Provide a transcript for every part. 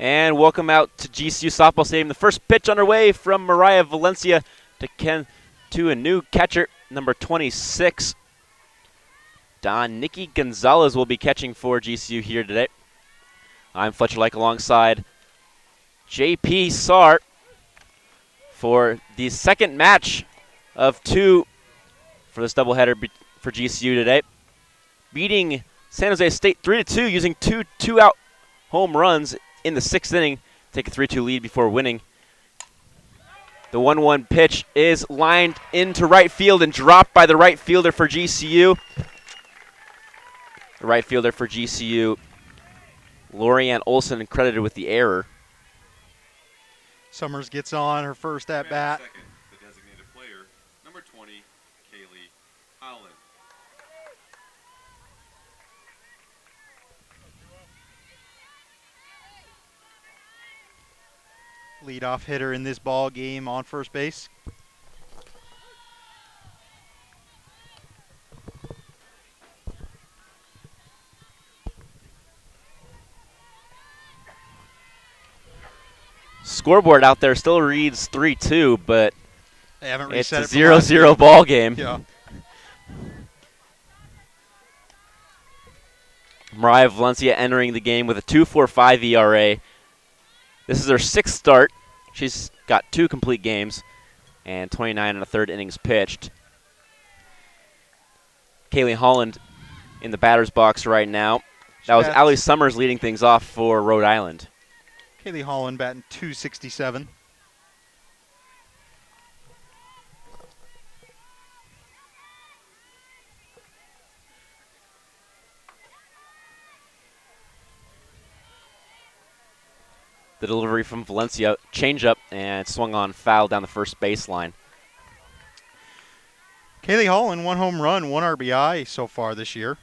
And welcome out to GCU Softball Stadium. The first pitch underway from Mariah Valencia to a new catcher, number 26. Nikki Gonzalez will be catching for GCU here today. I'm Fletcher Like alongside JP Sart for the second match of two for this doubleheader for GCU today. Beating San Jose State 3-2 using two-out home runs in the sixth inning. Take a 3-2 lead before winning. The 1-1 pitch is lined into right field and dropped by the right fielder for GCU. The right fielder for GCU, Lorianne Olson, credited with the error. Summers gets on her first at-bat. Second, the designated player, number 20, Kaylee Holland. Leadoff hitter in this ball game on first base. Scoreboard out there still reads 3-2, but They haven't it's reset a it. 0-0 ball game. Yeah. Mariah Valencia entering the game with a 2.45 ERA. This is her sixth start. She's got 2 complete games and 29 and a third innings pitched. Kaylee Holland in the batter's box right now. That was Allie Summers leading things off for Rhode Island. Kaylee Holland batting .267. The delivery from Valencia, changeup, and swung on foul down the first baseline. Kaylee Holland, 1 home run, 1 RBI so far this year.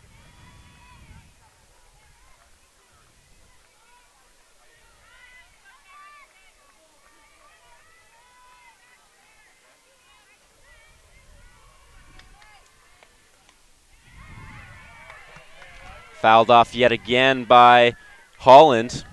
Fouled off yet again by Holland.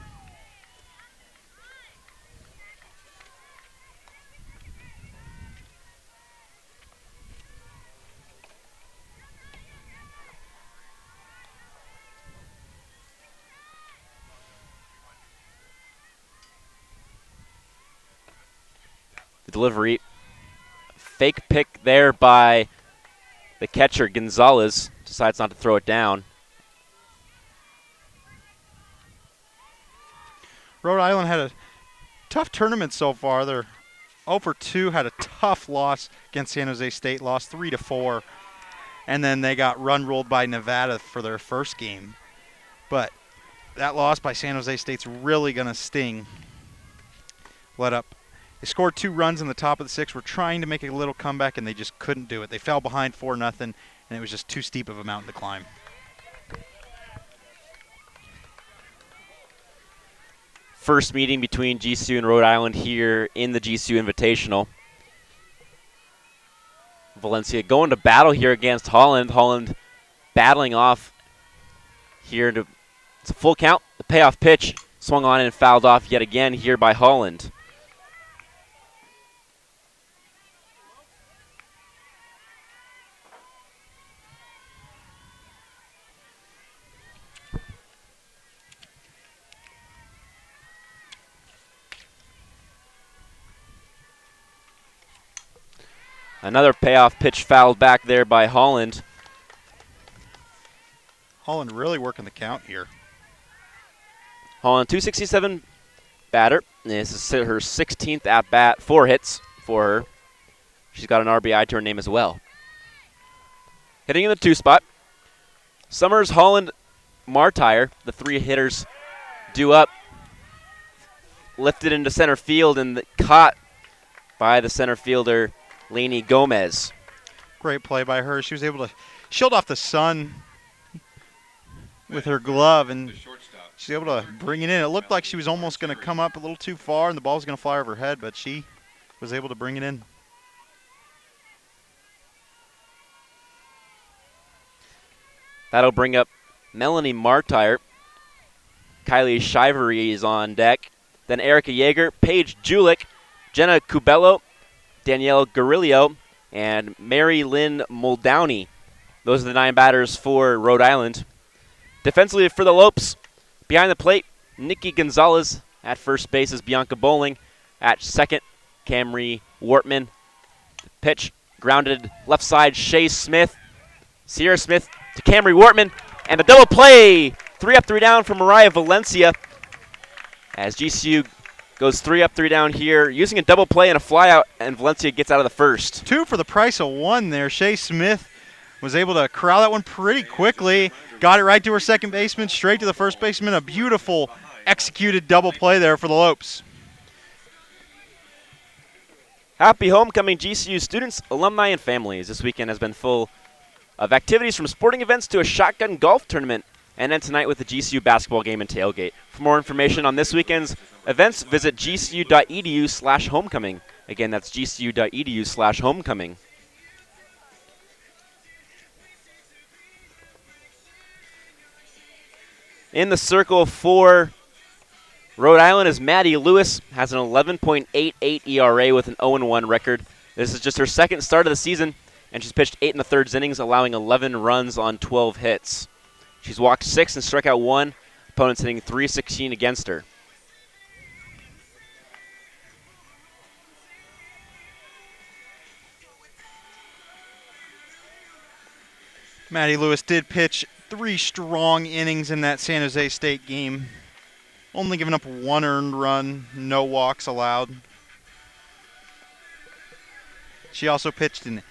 The delivery, fake pick there by the catcher, Gonzalez. Decides not to throw it down. Rhode Island had a tough tournament so far. They're 0-2, had a tough loss against San Jose State, lost 3-4. And then they got run-ruled by Nevada for their first game. But that loss by San Jose State's really going to sting. They scored 2 runs in the top of the 6th. Were trying to make a little comeback, and they just couldn't do it. They fell behind 4-0, and it was just too steep of a mountain to climb. First meeting between GCU and Rhode Island here in the GCU Invitational. Valencia going to battle here against Holland. Holland battling off here. It's a full count. The payoff pitch swung on and fouled off yet again here by Holland. Another payoff pitch fouled back there by Holland. Holland really working the count here. Holland, 267 batter. This is her 16th at-bat, 4 hits for her. She's got an RBI to her name as well. Hitting in the 2 spot. Summers, Holland, Martire, the 3 hitters due up. Lifted into center field and caught by the center fielder, Lainey Gomez. Great play by her. She was able to shield off the sun with her glove, and she's able to bring it in. It looked like she was almost going to come up a little too far and the ball was going to fly over her head, but she was able to bring it in. That'll bring up Melanie Martire. Kylie Shivery is on deck. then Erica Yeager, Paige Julik, Jenna Cubello, Danielle Garillo, and Mary Lynn Muldowney. Those are the 9 batters for Rhode Island. Defensively for the Lopes, behind the plate, Nikki Gonzalez. At first base is Bianca Bowling. At second, Camry Wortman. The pitch grounded left side, Shea Smith. Sierra Smith to Camry Wortman. And a double play. 3 up, 3 down for Mariah Valencia. As GCU goes 3 up, 3 down here, using a double play and a flyout, and Valencia gets out of the first. 2 for the price of 1 there. Shea Smith was able to corral that one pretty quickly. Got it right to her second baseman, straight to the first baseman. A beautiful executed double play there for the Lopes. Happy homecoming, GCU students, alumni, and families. This weekend has been full of activities from sporting events to a shotgun golf tournament, and then tonight with the GCU basketball game and tailgate. For more information on this weekend's events, visit gcu.edu/homecoming. Again, that's gcu.edu/homecoming. In the circle for Rhode Island is Maddie Lewis, has an 11.88 ERA with an 0-1 record. This is just her second start of the season, and she's pitched 8 1/3 innings, allowing 11 runs on 12 hits. She's walked 6 and struck out 1, opponents hitting .316 against her. Maddie Lewis did pitch 3 strong innings in that San Jose State game. Only giving up 1 earned run, no walks allowed. She also pitched in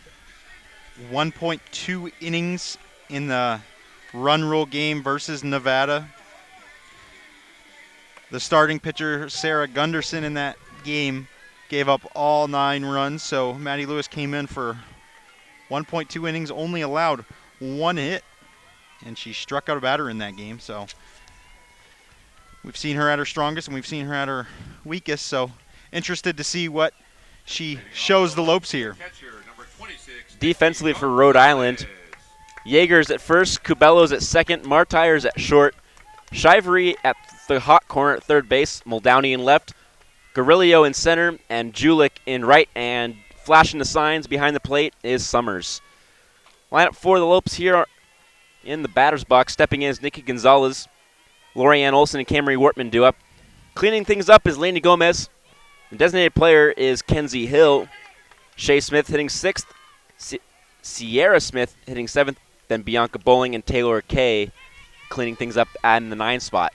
1.2 innings in the run rule game versus Nevada. The starting pitcher, Sarah Gunderson, in that game gave up all 9 runs, so Maddie Lewis came in for 1.2 innings, only allowed 1 hit, and she struck out a batter in that game. So we've seen her at her strongest and we've seen her at her weakest, so interested to see what she shows the Lopes here. Defensively for Rhode Island, Yeager's at first, Cubello's at second, Martyre's at short, Shivery at the hot corner at third base, Muldowney in left, Garillo in center, and Julik in right, and flashing the signs behind the plate is Summers. Lineup for the Lopes here in the batter's box. Stepping in is Nikki Gonzalez. Lorianne Olson and Camry Wortman do up. Cleaning things up is Lainey Gomez. The designated player is Kenzie Hill. Shea Smith hitting 6th. Sierra Smith hitting 7th. Then Bianca Bowling and Taylor Kay cleaning things up in the 9 spot.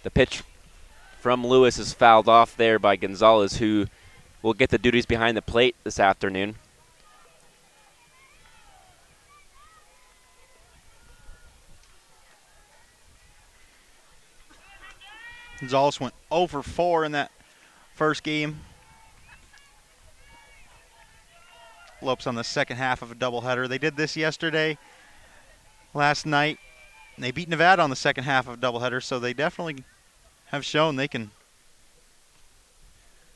The pitch from Lewis is fouled off there by Gonzalez, who will get the duties behind the plate this afternoon. Gonzalez went 0 for 4 in that first game. Lopes on the second half of a doubleheader. They did this yesterday, last night. And they beat Nevada on the second half of a doubleheader, so they definitely have shown they can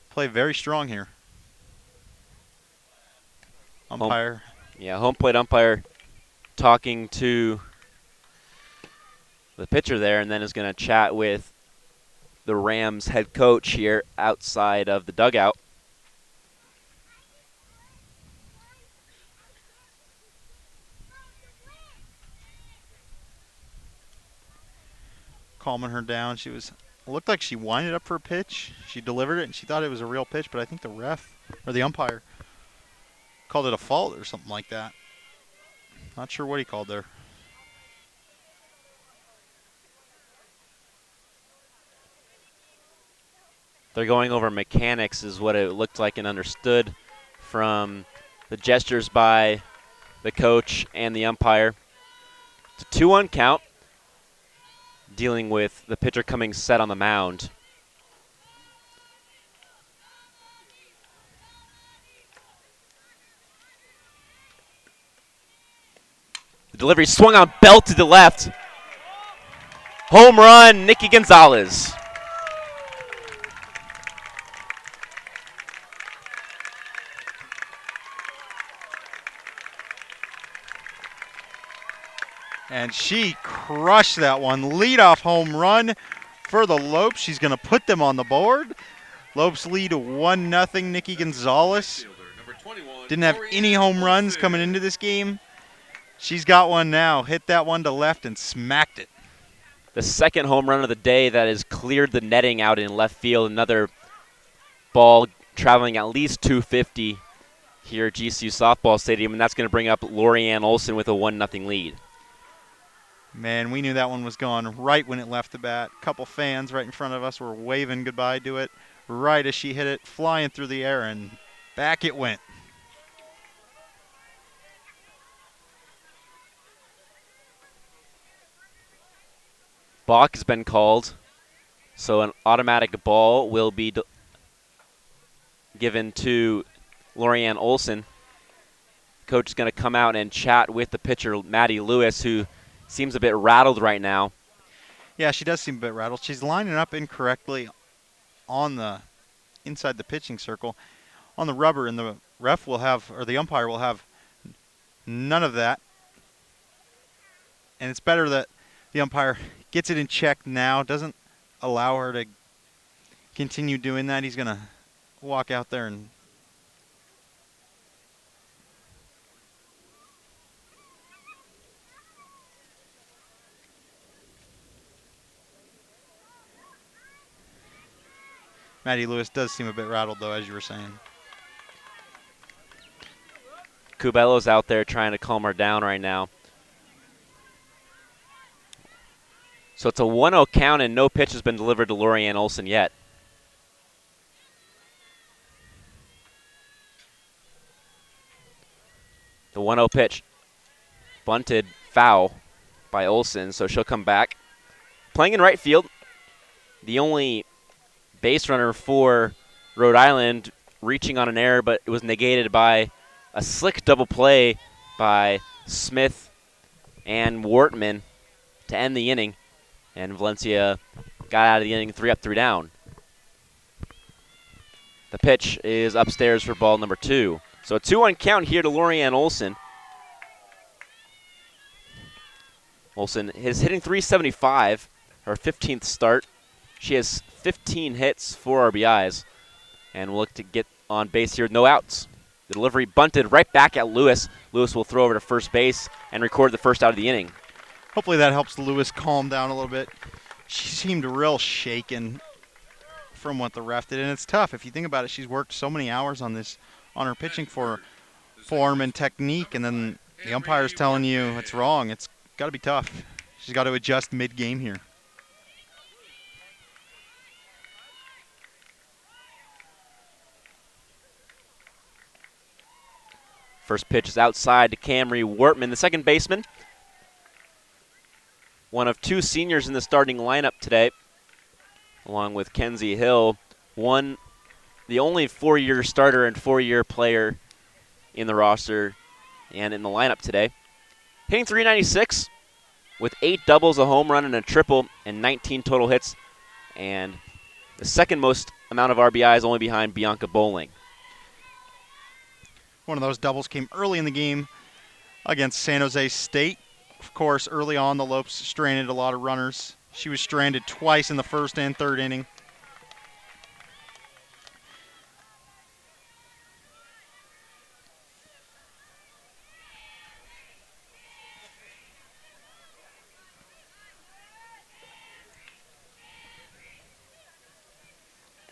play very strong here. Umpire. Home plate umpire talking to the pitcher there, and then is going to chat with the Rams head coach here outside of the dugout. Calming her down. It looked like she winded up for a pitch. She delivered it, and she thought it was a real pitch, but I think the ref, or the umpire, called it a fault or something like that. Not sure what he called there. They're going over mechanics is what it looked like and understood from the gestures by the coach and the umpire. It's a 2-1 count, dealing with the pitcher coming set on the mound. The delivery swung on, belt to the left. Home run, Nikki Gonzalez. And she crushed that one. Leadoff home run for the Lopes. She's going to put them on the board. Lopes lead 1-0. Nikki Gonzalez didn't have any home runs coming into this game. She's got one now. Hit that one to left and smacked it. The second home run of the day that has cleared the netting out in left field. Another ball traveling at least 250 here at GCU Softball Stadium, and that's going to bring up Lorianne Olson with a 1-0 lead. Man, we knew that one was gone right when it left the bat. A couple fans right in front of us were waving goodbye to it right as she hit it, flying through the air, and back it went. Balk has been called, so an automatic ball will be given to Lorianne Olson. Coach is going to come out and chat with the pitcher, Maddie Lewis, who seems a bit rattled right now. Yeah, she does seem a bit rattled. She's lining up incorrectly on the inside the pitching circle on the rubber, and the ref will have, or the umpire will have none of that. And it's better that the umpire gets it in check now, doesn't allow her to continue doing that. He's going to walk out there and Maddie Lewis does seem a bit rattled, though, as you were saying. Cubello's out there trying to calm her down right now. So it's a 1-0 count, and no pitch has been delivered to Lorianne Olson yet. The 1-0 pitch, bunted foul by Olson, so she'll come back. Playing in right field, the only base runner for Rhode Island reaching on an error, but it was negated by a slick double play by Smith and Wortman to end the inning. And Valencia got out of the inning 3 up, 3 down. The pitch is upstairs for ball number 2. So a 2-1 count here to Lorianne Olson. Olson is hitting .375, her 15th start. She has 15 hits, 4 RBIs, and will look to get on base here with no outs. The delivery bunted right back at Lewis. Lewis will throw over to first base and record the first out of the inning. Hopefully that helps Lewis calm down a little bit. She seemed real shaken from what the ref did, and it's tough. If you think about it, she's worked so many hours on this, on her pitching form and technique, and then the umpire's telling you it's wrong. It's got to be tough. She's got to adjust mid-game here. First pitch is outside to Camry Wortman, the second baseman. One of 2 seniors in the starting lineup today, along with Kenzie Hill. The only 4-year starter and 4-year player in the roster and in the lineup today. Hitting .396 with 8 doubles, a home run, and a triple, and 19 total hits, and the second most amount of RBIs, only behind Bianca Bowling. One of those doubles came early in the game against San Jose State. Of course, early on, the Lopes stranded a lot of runners. She was stranded twice in the first and third inning.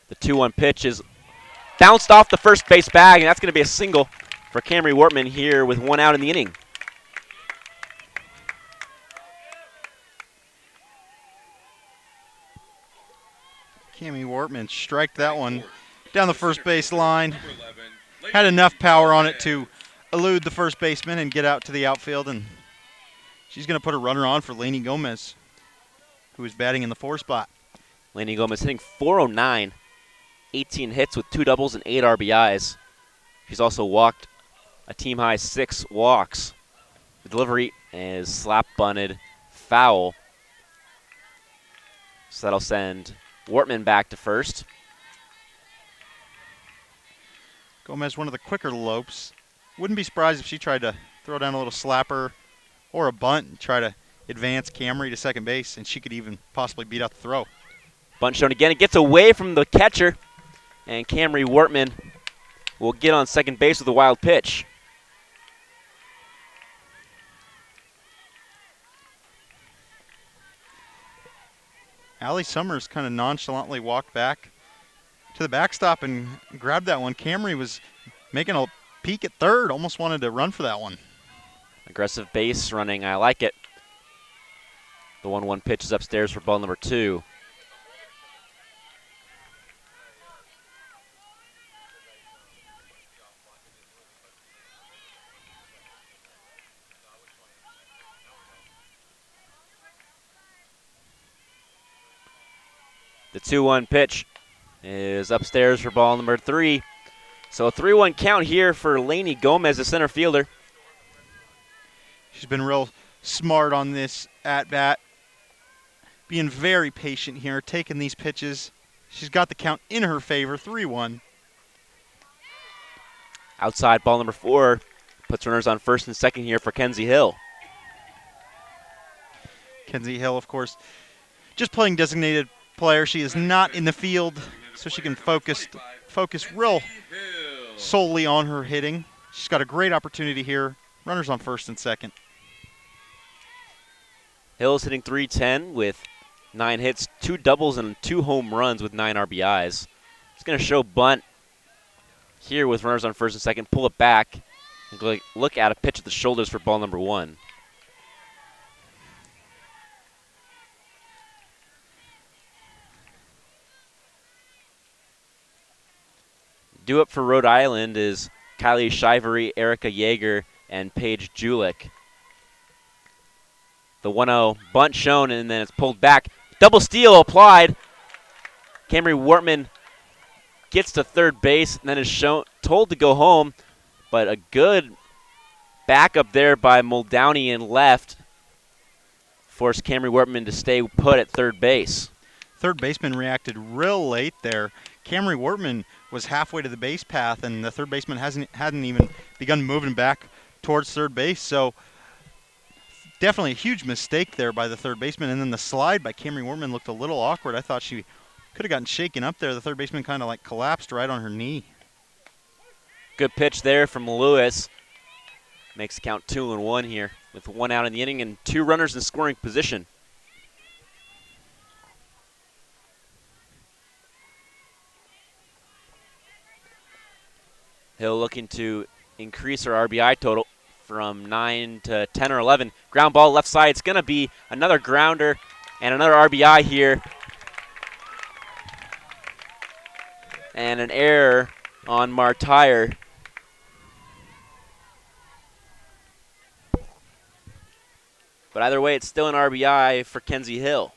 The 2-1 pitch is bounced off the first base bag, and that's going to be a single for Camry Wortman here with 1 out in the inning. Cammy Wortman striked that one down the first base line. Had enough power on it to elude the first baseman and get out to the outfield, and she's going to put a runner on for Lainey Gomez, who is batting in the 4 spot. Lainey Gomez hitting .409, 18 hits with 2 doubles and 8 RBIs. She's also walked a team-high 6 walks. The delivery is slap bunted foul. So that'll send Wortman back to first. Gomez, one of the quicker Lopes. Wouldn't be surprised if she tried to throw down a little slapper or a bunt and try to advance Camry to second base, and she could even possibly beat out the throw. Bunt shown again. It gets away from the catcher, and Camry Wortman will get on second base with a wild pitch. Allie Summers kind of nonchalantly walked back to the backstop and grabbed that one. Camry was making a peek at third, almost wanted to run for that one. Aggressive base running. I like it. The 1-1 pitch is upstairs for ball number 2. The 2-1 pitch is upstairs for ball number 3. So a 3-1 count here for Lainey Gomez, the center fielder. She's been real smart on this at-bat, being very patient here, taking these pitches. She's got the count in her favor, 3-1. Outside ball number 4 puts runners on first and second here for Kenzie Hill. Kenzie Hill, of course, just playing designated player. She is not in the field, so she can focus real solely on her hitting. She's got a great opportunity here. Runners on first and second. Hill's hitting .310 with 9 hits, 2 doubles, and 2 home runs with 9 RBIs. It's going to show bunt here with runners on first and second. Pull it back and look at a pitch at the shoulders for ball number 1. Due up for Rhode Island is Kylie Shivery, Erica Yeager, and Paige Julik. The 1-0 bunt shown, and then it's pulled back. Double steal applied. Camry Wortman gets to third base and then is told to go home, but a good backup there by Muldowney in left forced Camry Wortman to stay put at third base. Third baseman reacted real late there. Camry Wortman was halfway to the base path, and the third baseman hadn't even begun moving back towards third base. So definitely a huge mistake there by the third baseman. And then the slide by Camry Wortman looked a little awkward. I thought she could have gotten shaken up there. The third baseman kind of like collapsed right on her knee. Good pitch there from Lewis. Makes the count 2-1 here with 1 out in the inning and 2 runners in scoring position. Hill looking to increase her RBI total from 9 to 10 or 11. Ground ball left side. It's going to be another grounder and another RBI here. And an error on Martire. But either way, it's still an RBI for Kenzie Hill.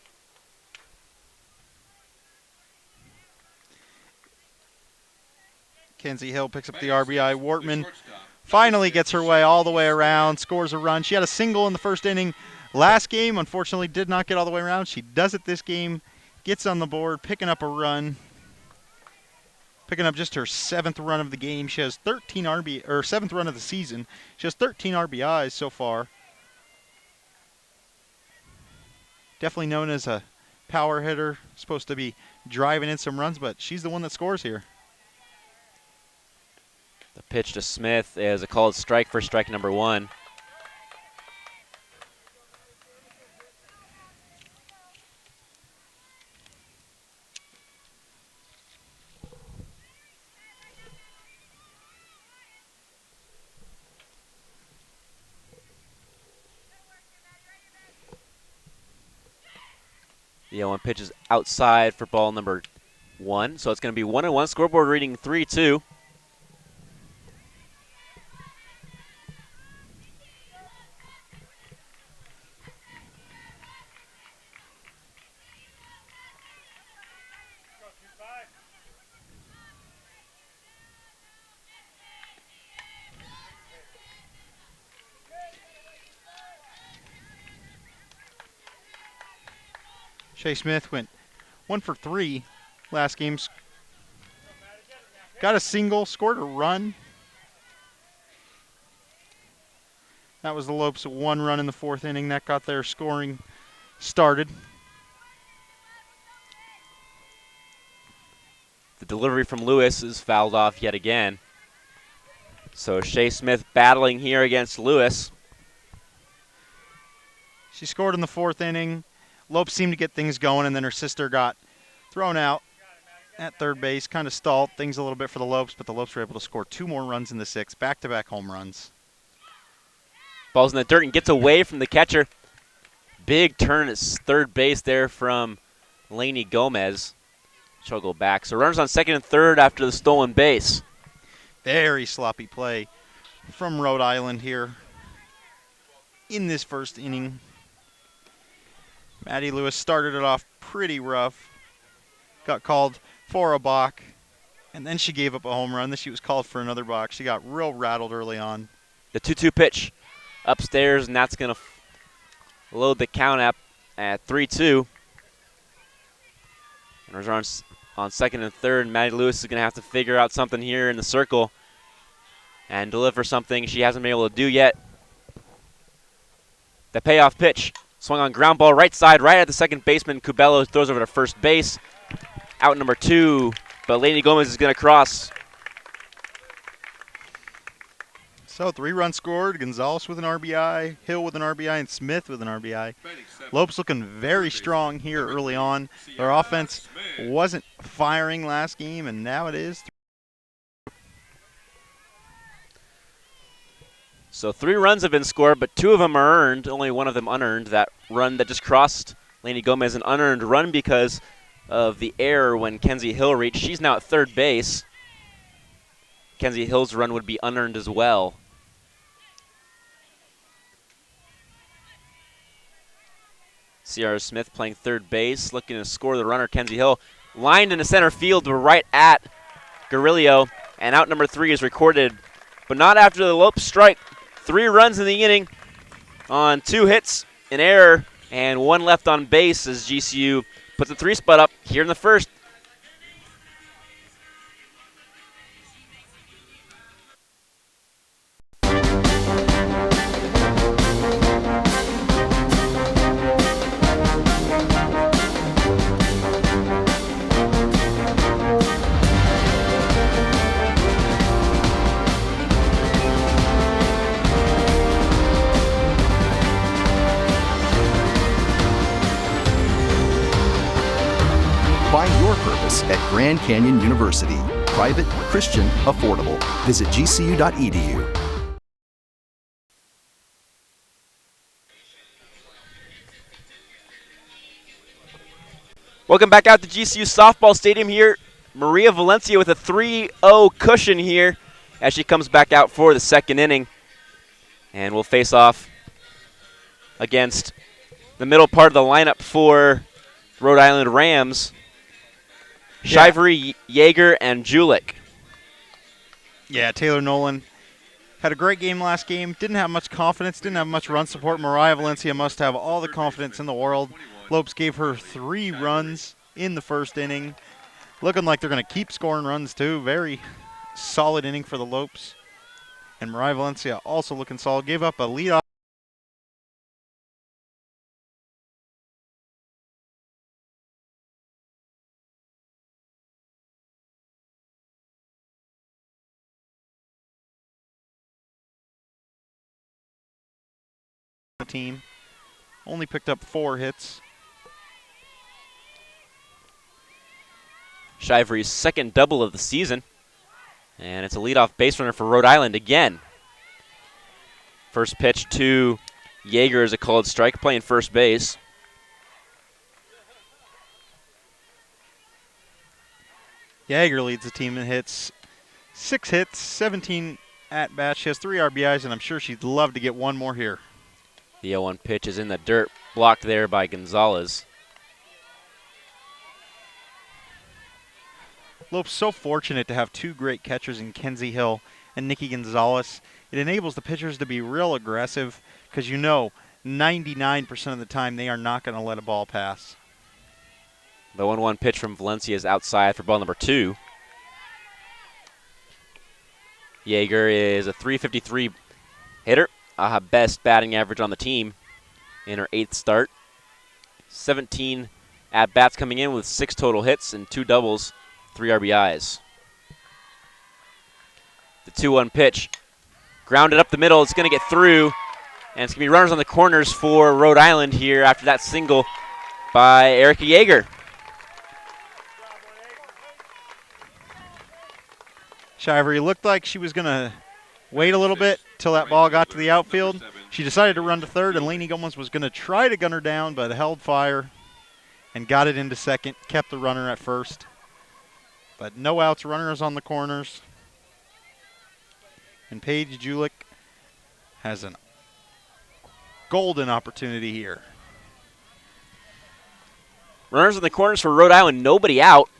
Kenzie Hill picks up the RBI. Wortman finally gets her way all the way around, scores a run. She had a single in the first inning last game. Unfortunately, did not get all the way around. She does it this game, gets on the board, picking up a run, picking up just her 7th run of the game. She has 7th run of the season. She has 13 RBIs so far. Definitely known as a power hitter, supposed to be driving in some runs, but she's the one that scores here. The pitch to Smith is a called strike for strike number 1. The 0-1 pitch is outside for ball number 1, so it's going to be 1-1. Scoreboard reading 3-2. Shea Smith went 1 for 3 last game. Got a single, scored a run. That was the Lopes' 1 run in the 4th inning. That got their scoring started. The delivery from Lewis is fouled off yet again. So Shea Smith battling here against Lewis. She scored in the 4th inning. Lopes seemed to get things going, and then her sister got thrown out at third base, kind of stalled things a little bit for the Lopes, but the Lopes were able to score 2 more runs in the 6th, back-to-back home runs. Ball's in the dirt and gets away from the catcher. Big turn at third base there from Lainey Gomez. She'll go back. So runners on second and third after the stolen base. Very sloppy play from Rhode Island here in this 1st inning. Maddie Lewis started it off pretty rough. Got called for a balk, and then she gave up a home run. Then she was called for another balk. She got real rattled early on. The 2-2 pitch upstairs, and that's going to load the count up at 3-2. Runners on second and third. Maddie Lewis is going to have to figure out something here in the circle and deliver something she hasn't been able to do yet. The payoff pitch. Swung on ground ball right side, right at the second baseman. Cubello throws over to first base. Out number 2, but Lainey Gomez is going to cross. So 3 runs scored. Gonzalez with an RBI, Hill with an RBI, and Smith with an RBI. Lopes looking very strong here early on. Their offense wasn't firing last game, and now it is. So 3 runs have been scored, but 2 of them are earned, only 1 of them unearned. That run that just crossed Lainey Gomez, an unearned run because of the error when Kenzie Hill reached. She's now at third base. Kenzie Hill's run would be unearned as well. Ciara Smith playing third base, looking to score the runner. Kenzie Hill lined into center field, but right at Garillo, and out number 3 is recorded, but not after the Lopes strike. 3 runs in the inning on 2 hits, an error, and 1 left on base as GCU puts the 3 spot up here in the 1st. Find your purpose at Grand Canyon University. Private, Christian, affordable. Visit gcu.edu. Welcome back out to GCU Softball Stadium here. Maria Valencia with a 3-0 cushion here as she comes back out for the 2nd inning. And we'll face off against the middle part of the lineup for Rhode Island Rams. Shivery, Yeager, and Julik. Yeah, Taylor Nolan had a great game last game. Didn't have much confidence, didn't have much run support. Mariah Valencia must have all the confidence in the world. Lopes gave her 3 runs in the 1st inning. Looking like they're going to keep scoring runs too. Very solid inning for the Lopes. And Mariah Valencia also looking solid. Gave up a leadoff. Team only picked up 4 hits. Shivery's 2nd double of the season. And it's a leadoff base runner for Rhode Island again. First pitch to Yeager is a called strike, playing first base. Yeager leads the team in hits. 6 hits, 17 at-bats. She has 3 RBIs, and I'm sure she'd love to get 1 more here. The 0-1 pitch is in the dirt, blocked there by Gonzalez. Lopes so fortunate to have 2 great catchers in Kenzie Hill and Nikki Gonzalez. It enables the pitchers to be real aggressive because 99% of the time they are not going to let a ball pass. The 1-1 pitch from Valencia is outside for ball number 2. Yeager is a .353 hitter. best batting average on the team in her 8th start. 17 at-bats coming in with 6 total hits and 2 doubles, 3 RBIs. The 2-1 pitch. Grounded up the middle. It's going to get through. And it's going to be runners on the corners for Rhode Island here after that single by Erica Yeager. Shivery looked like she was going to wait a little bit till that ball got to the outfield. She decided to run to third, and Lainey Gomez was going to try to gun her down, but held fire and got it into second, kept the runner at first. But no outs, runners on the corners. And Paige Julich has a golden opportunity here. Runners in the corners for Rhode Island, nobody out.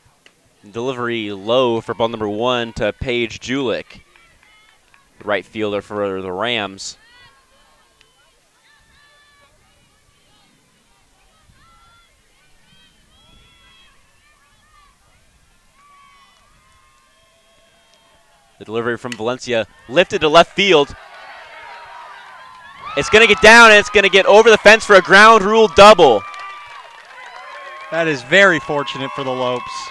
Delivery low for ball number 1 to Paige Julich, the right fielder for the Rams. The delivery from Valencia lifted to left field. It's going to get down, and it's going to get over the fence for a ground rule double. That is very fortunate for the Lopes.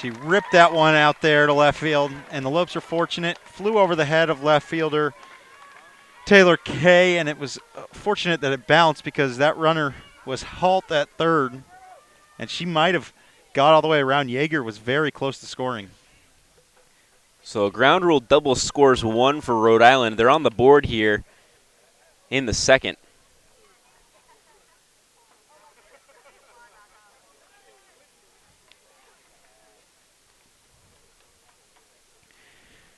She ripped that one out there to left field, and the Lopes are fortunate. Flew over the head of left fielder Taylor Kay, and it was fortunate that it bounced because that runner was halt at third, and she might have got all the way around. Yeager was very close to scoring. So a ground rule double scores 1 for Rhode Island. They're on the board here in the second.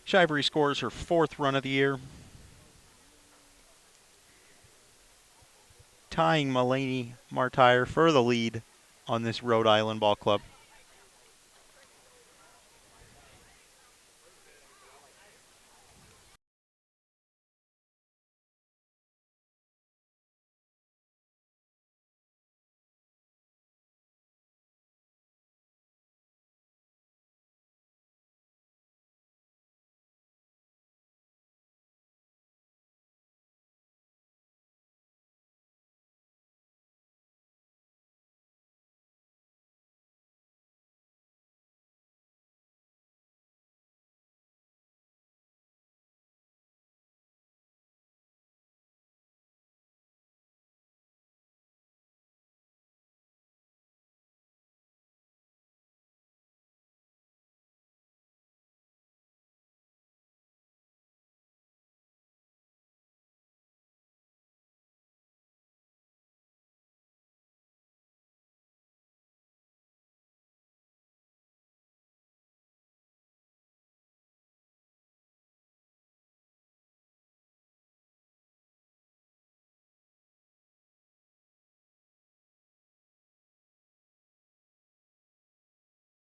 Shivery scores her 4th run of the year, tying Mulaney Martire for the lead on this Rhode Island ball club.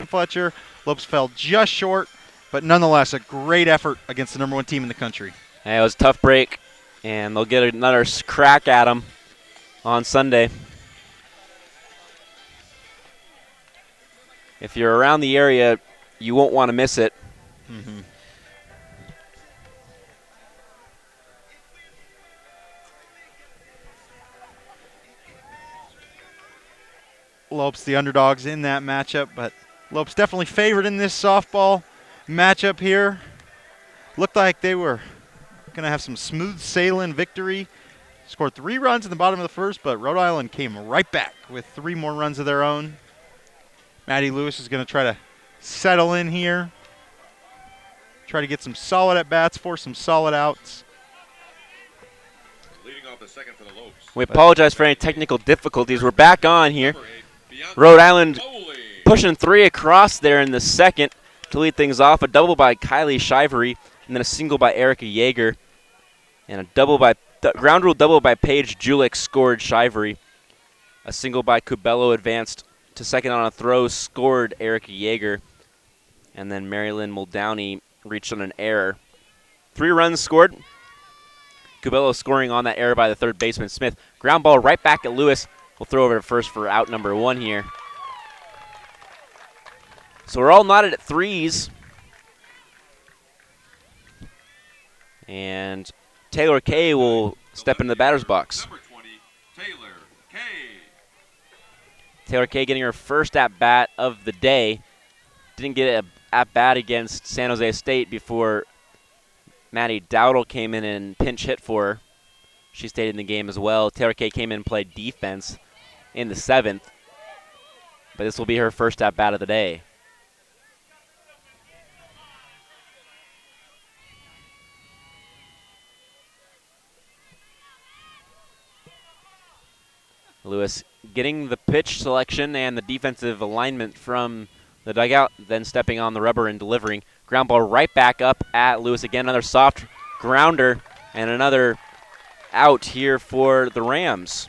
Fletcher. Lopes fell just short, but nonetheless a great effort against the number 1 team in the country. Hey, it was a tough break, and they'll get another crack at them on Sunday. If you're around the area, you won't want to miss it. Mm-hmm. Lopes the underdogs in that matchup, but Lopes definitely favored in this softball matchup here. Looked like they were going to have some smooth sailing victory. Scored 3 runs in the bottom of the first, but Rhode Island came right back with 3 more runs of their own. Maddie Lewis is going to try to settle in here. Try to get some solid at-bats, force some solid outs. Leading off the second for the Lopes. We apologize for any technical difficulties. We're back on here. Rhode Island pushing 3 across there in the second to lead things off. A double by Kylie Shivery, and then a single by Erica Yeager. And a ground rule double by Paige Julich scored Shivery. A single by Cubello advanced to second on a throw, scored Erica Yeager. And then Marilyn Muldowney reached on an error. 3 runs scored. Cubello scoring on that error by the third baseman, Smith. Ground ball right back at Lewis. We'll throw over to first for out number 1 here. So we're all knotted at 3s. And Taylor Kay will step into the batter's box. Number 20, Taylor Kay. Taylor Kay getting her first at-bat of the day. Didn't get an at-bat against San Jose State before Maddie Dowdle came in and pinch hit for her. She stayed in the game as well. Taylor Kay came in and played defense in the 7th. But this will be her first at-bat of the day. Lewis getting the pitch selection and the defensive alignment from the dugout, then stepping on the rubber and delivering. Ground ball right back up at Lewis again. Another soft grounder and another out here for the Rams.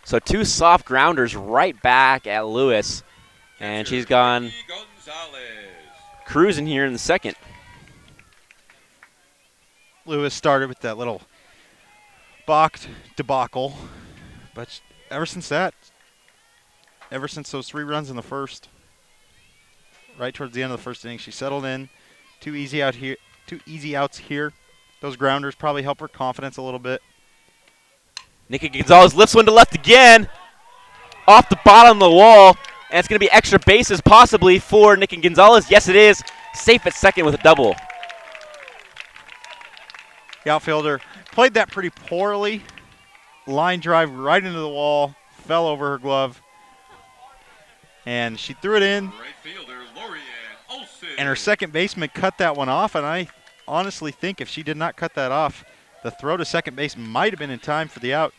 So 2 soft grounders right back at Lewis. And she's gone cruising here in the 2nd. Lewis started with that little balked debacle. But ever since those 3 runs in the first, right towards the end of the first inning, she settled in. 2 easy outs here. Those grounders probably help her confidence a little bit. Nikki Gonzalez lifts one to left again. Off the bottom of the wall. And it's going to be extra bases possibly for Nikki Gonzalez. Yes, it is. Safe at second with a double. The outfielder played that pretty poorly. Line drive right into the wall, fell over her glove, and she threw it in. Right fielder, Lorianne Olson. And her second baseman cut that one off, and I honestly think if she did not cut that off, the throw to second base might have been in time for the out.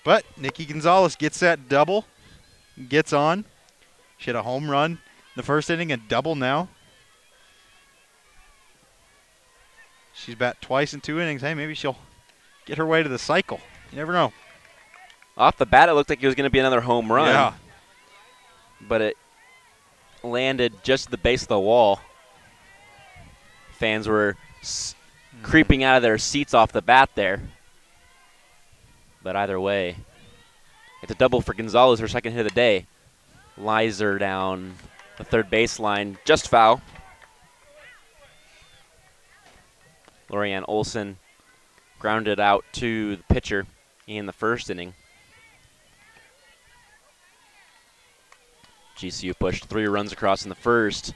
But Nikki Gonzalez gets that double, gets on. She had a home run in the first inning, a double now. She's bat twice in 2 innings. Hey, maybe she'll get her way to the cycle. You never know. Off the bat, it looked like it was going to be another home run. Yeah. But it landed just at the base of the wall. Fans were creeping out of their seats off the bat there. But either way, it's a double for Gonzalez, her second hit of the day. Lies her down the third baseline, just foul. Lorianne Olson grounded out to the pitcher in the first inning. GCU pushed 3 runs across in the first,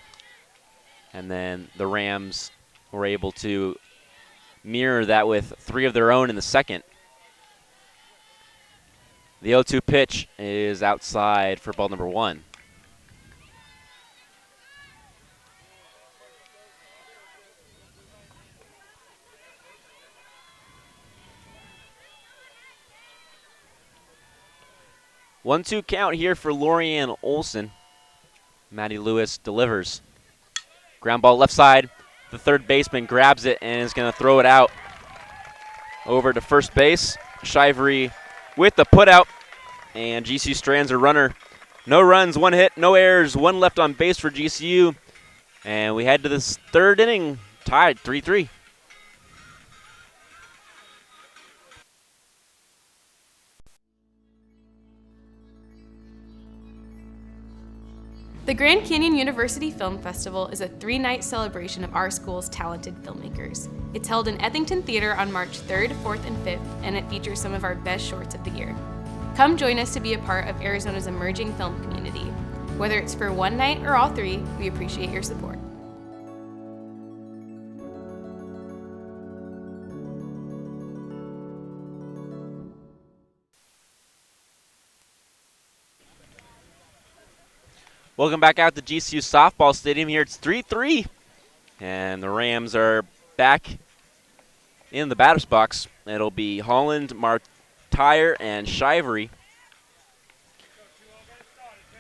and then the Rams were able to mirror that with 3 of their own in the second. The 0-2 pitch is outside for ball number 1. One-two count here for Lorianne Olson. Maddie Lewis delivers. Ground ball left side. The third baseman grabs it and is going to throw it out over to first base. Shivery with the putout, and GCU strands a runner. No runs, 1 hit, no errors, 1 left on base for GCU. And we head to this 3rd inning, tied 3-3. The Grand Canyon University Film Festival is a 3-night celebration of our school's talented filmmakers. It's held in Ethington Theater on March 3rd, 4th, and 5th, and it features some of our best shorts of the year. Come join us to be a part of Arizona's emerging film community. Whether it's for one night or all 3, we appreciate your support. Welcome back out to GCU Softball Stadium. Here it's 3-3. And the Rams are back in the batter's box. It'll be Holland, Martire, and Shivery.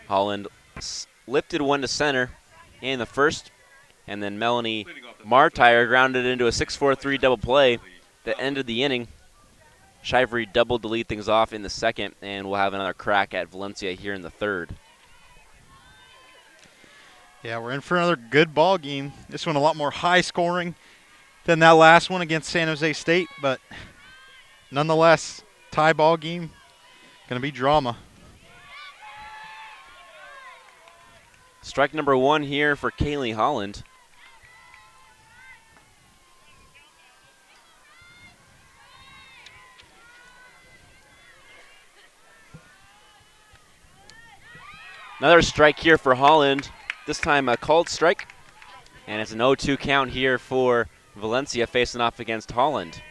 Holland lifted one to center in the first. And then Melanie Martire grounded into a 6-4-3 double play that ended the inning. Shivery doubled to lead things off in the second. And we'll have another crack at Valencia here in the third. Yeah, we're in for another good ball game. This one a lot more high scoring than that last one against San Jose State, but nonetheless, tie ball game, going to be drama. Strike number 1 here for Kaylee Holland. Another strike here for Holland, this time a called strike. And it's an 0-2 count here for Valencia facing off against Holland.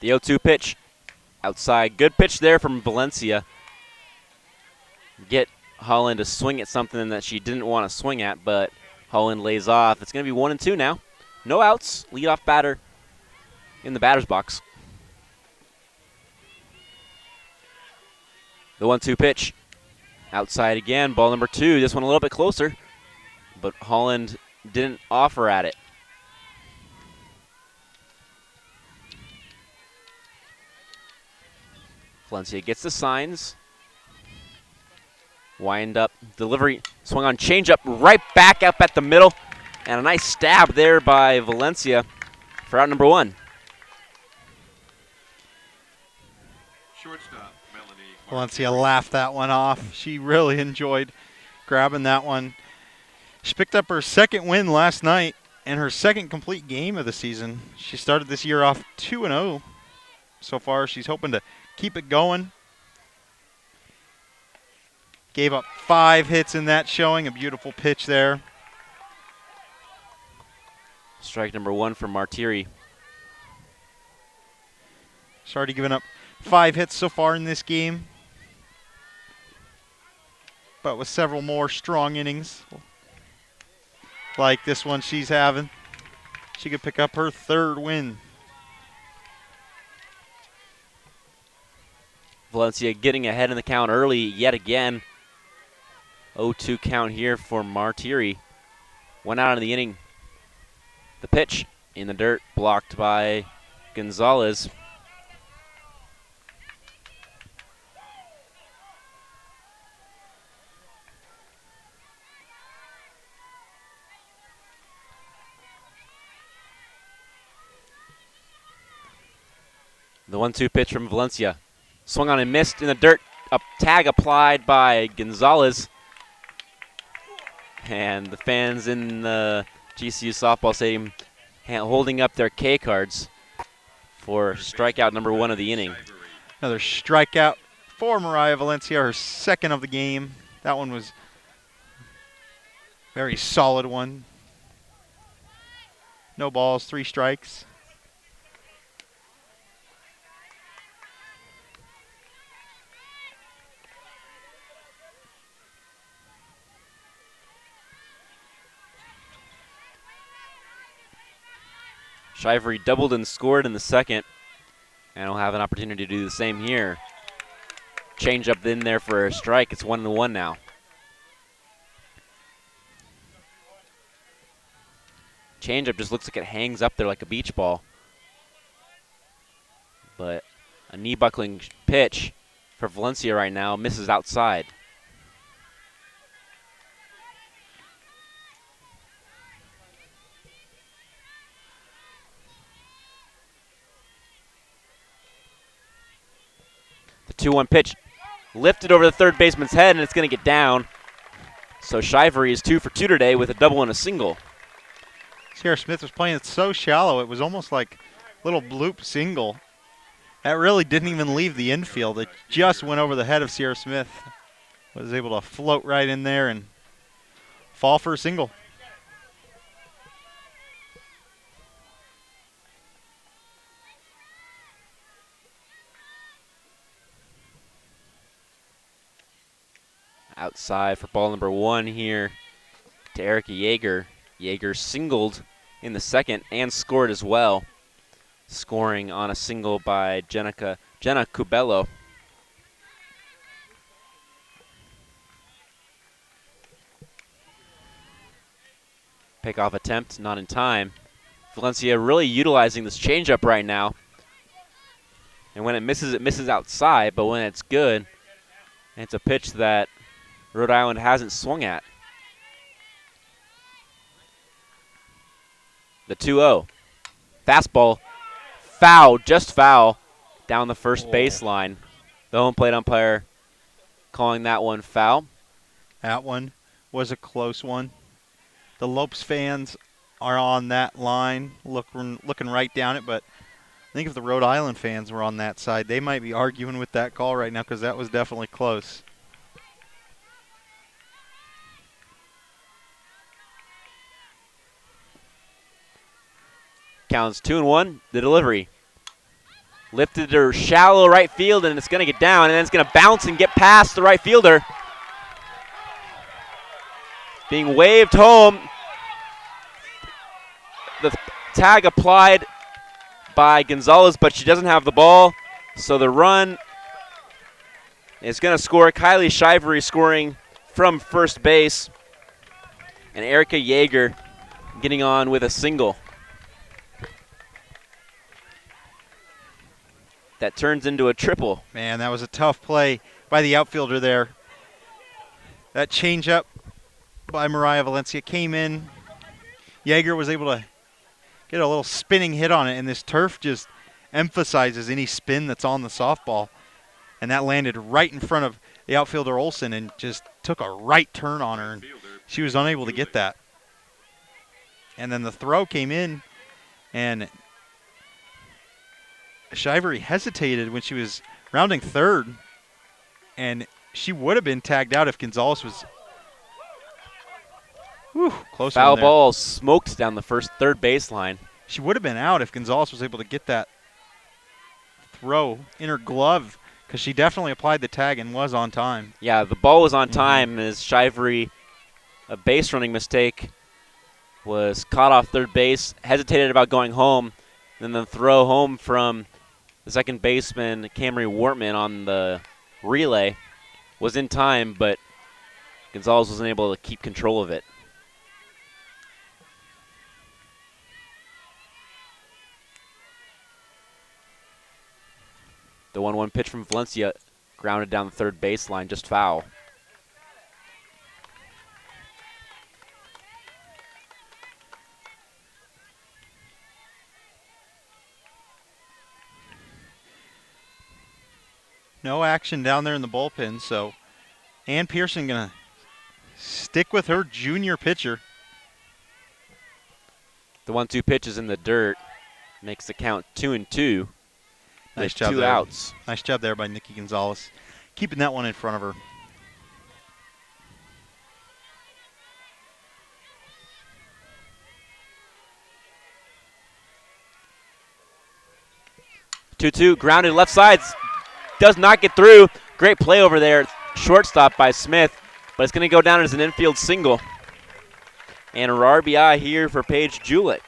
The 0-2 pitch outside. Good pitch there from Valencia. Get Holland to swing at something that she didn't want to swing at, but Holland lays off. It's going to be 1-2 now. No outs. Leadoff batter in the batter's box. The 1-2 pitch outside again. Ball number 2. This one a little bit closer, but Holland didn't offer at it. Valencia gets the signs. Wind up delivery, swung on changeup right back up at the middle, and a nice stab there by Valencia for out number 1. Shortstop, Melanie. Valencia laughed that one off. She really enjoyed grabbing that one. She picked up her second win last night and her second complete game of the season. She started this year off 2-0 so far. She's hoping to keep it going. Gave up 5 hits in that showing. A beautiful pitch there. Strike number 1 for Martiri. She's already given up 5 hits so far in this game, but with several more strong innings like this one she's having, she could pick up her 3rd win. Valencia getting ahead in the count early yet again. 0-2 count here for Martiri. 1 out of the inning. The pitch in the dirt, blocked by Gonzalez. The 1-2 pitch from Valencia. Swung on and missed in the dirt. A tag applied by Gonzalez. And the fans in the GCU softball stadium holding up their K cards for strikeout number 1 of the inning. Another strikeout for Mariah Valencia, her 2nd of the game. That one was a very solid one. No balls, 3 strikes. Shivery doubled and scored in the 2nd, and will have an opportunity to do the same here. Change up in there for a strike. It's 1-1 now. Changeup just looks like it hangs up there like a beach ball. But a knee buckling pitch for Valencia right now misses outside. The 2-1 pitch lifted over the third baseman's head, and it's going to get down. So Shivery is 2 for 2 today with a double and a single. Sierra Smith was playing it so shallow, it was almost like a little bloop single. That really didn't even leave the infield. It just went over the head of Sierra Smith. Was able to float right in there and fall for a single. Outside for ball number 1 here to Erica Yeager. Yeager singled in the 2nd and scored as well, scoring on a single by Jenna Cubello. Pickoff attempt, not in time. Valencia really utilizing this changeup right now. And when it misses outside, but when it's good, it's a pitch that Rhode Island hasn't swung at. The 2-0. Fastball. Foul, just foul, down the first baseline. The home plate umpire calling that one foul. That one was a close one. The Lopes fans are on that line, looking right down it. But I think if the Rhode Island fans were on that side, they might be arguing with that call right now because that was definitely close. Counts 2-1. The delivery. Lifted to shallow right field, and it's going to get down, and then it's going to bounce and get past the right fielder. Being waved home. The tag applied by Gonzalez, but she doesn't have the ball, so the run is going to score. Kylie Shivery scoring from first base, and Erica Yeager getting on with a single. That turns into a triple. Man, that was a tough play by the outfielder there. That changeup by Mariah Valencia came in. Yeager was able to get a little spinning hit on it, and this turf just emphasizes any spin that's on the softball. And that landed right in front of the outfielder Olsen and just took a right turn on her, and she was unable to get that. And then the throw came in, and Shivery hesitated when she was rounding third, and she would have been tagged out if Gonzalez was closer. Foul ball smoked down the third baseline. She would have been out if Gonzalez was able to get that throw in her glove, because she definitely applied the tag and was on time. Yeah, the ball was on time as Shivery, a base running mistake, was caught off third base, hesitated about going home, then the throw home from the second baseman, Camry Wortman, on the relay was in time, but Gonzalez wasn't able to keep control of it. The 1-1 pitch from Valencia grounded down the third baseline, just foul. No action down there in the bullpen, so Ann Pearson going to stick with her junior pitcher. The 1-2 pitch is in the dirt, makes the count 2-2. Nice job two there. outs. Nice job there by Nikki Gonzalez, keeping that one in front of her. Two grounded left side. Does not get through. Great play over there. Shortstop by Smith, but it's going to go down as an infield single. And her RBI here for Paige Julich.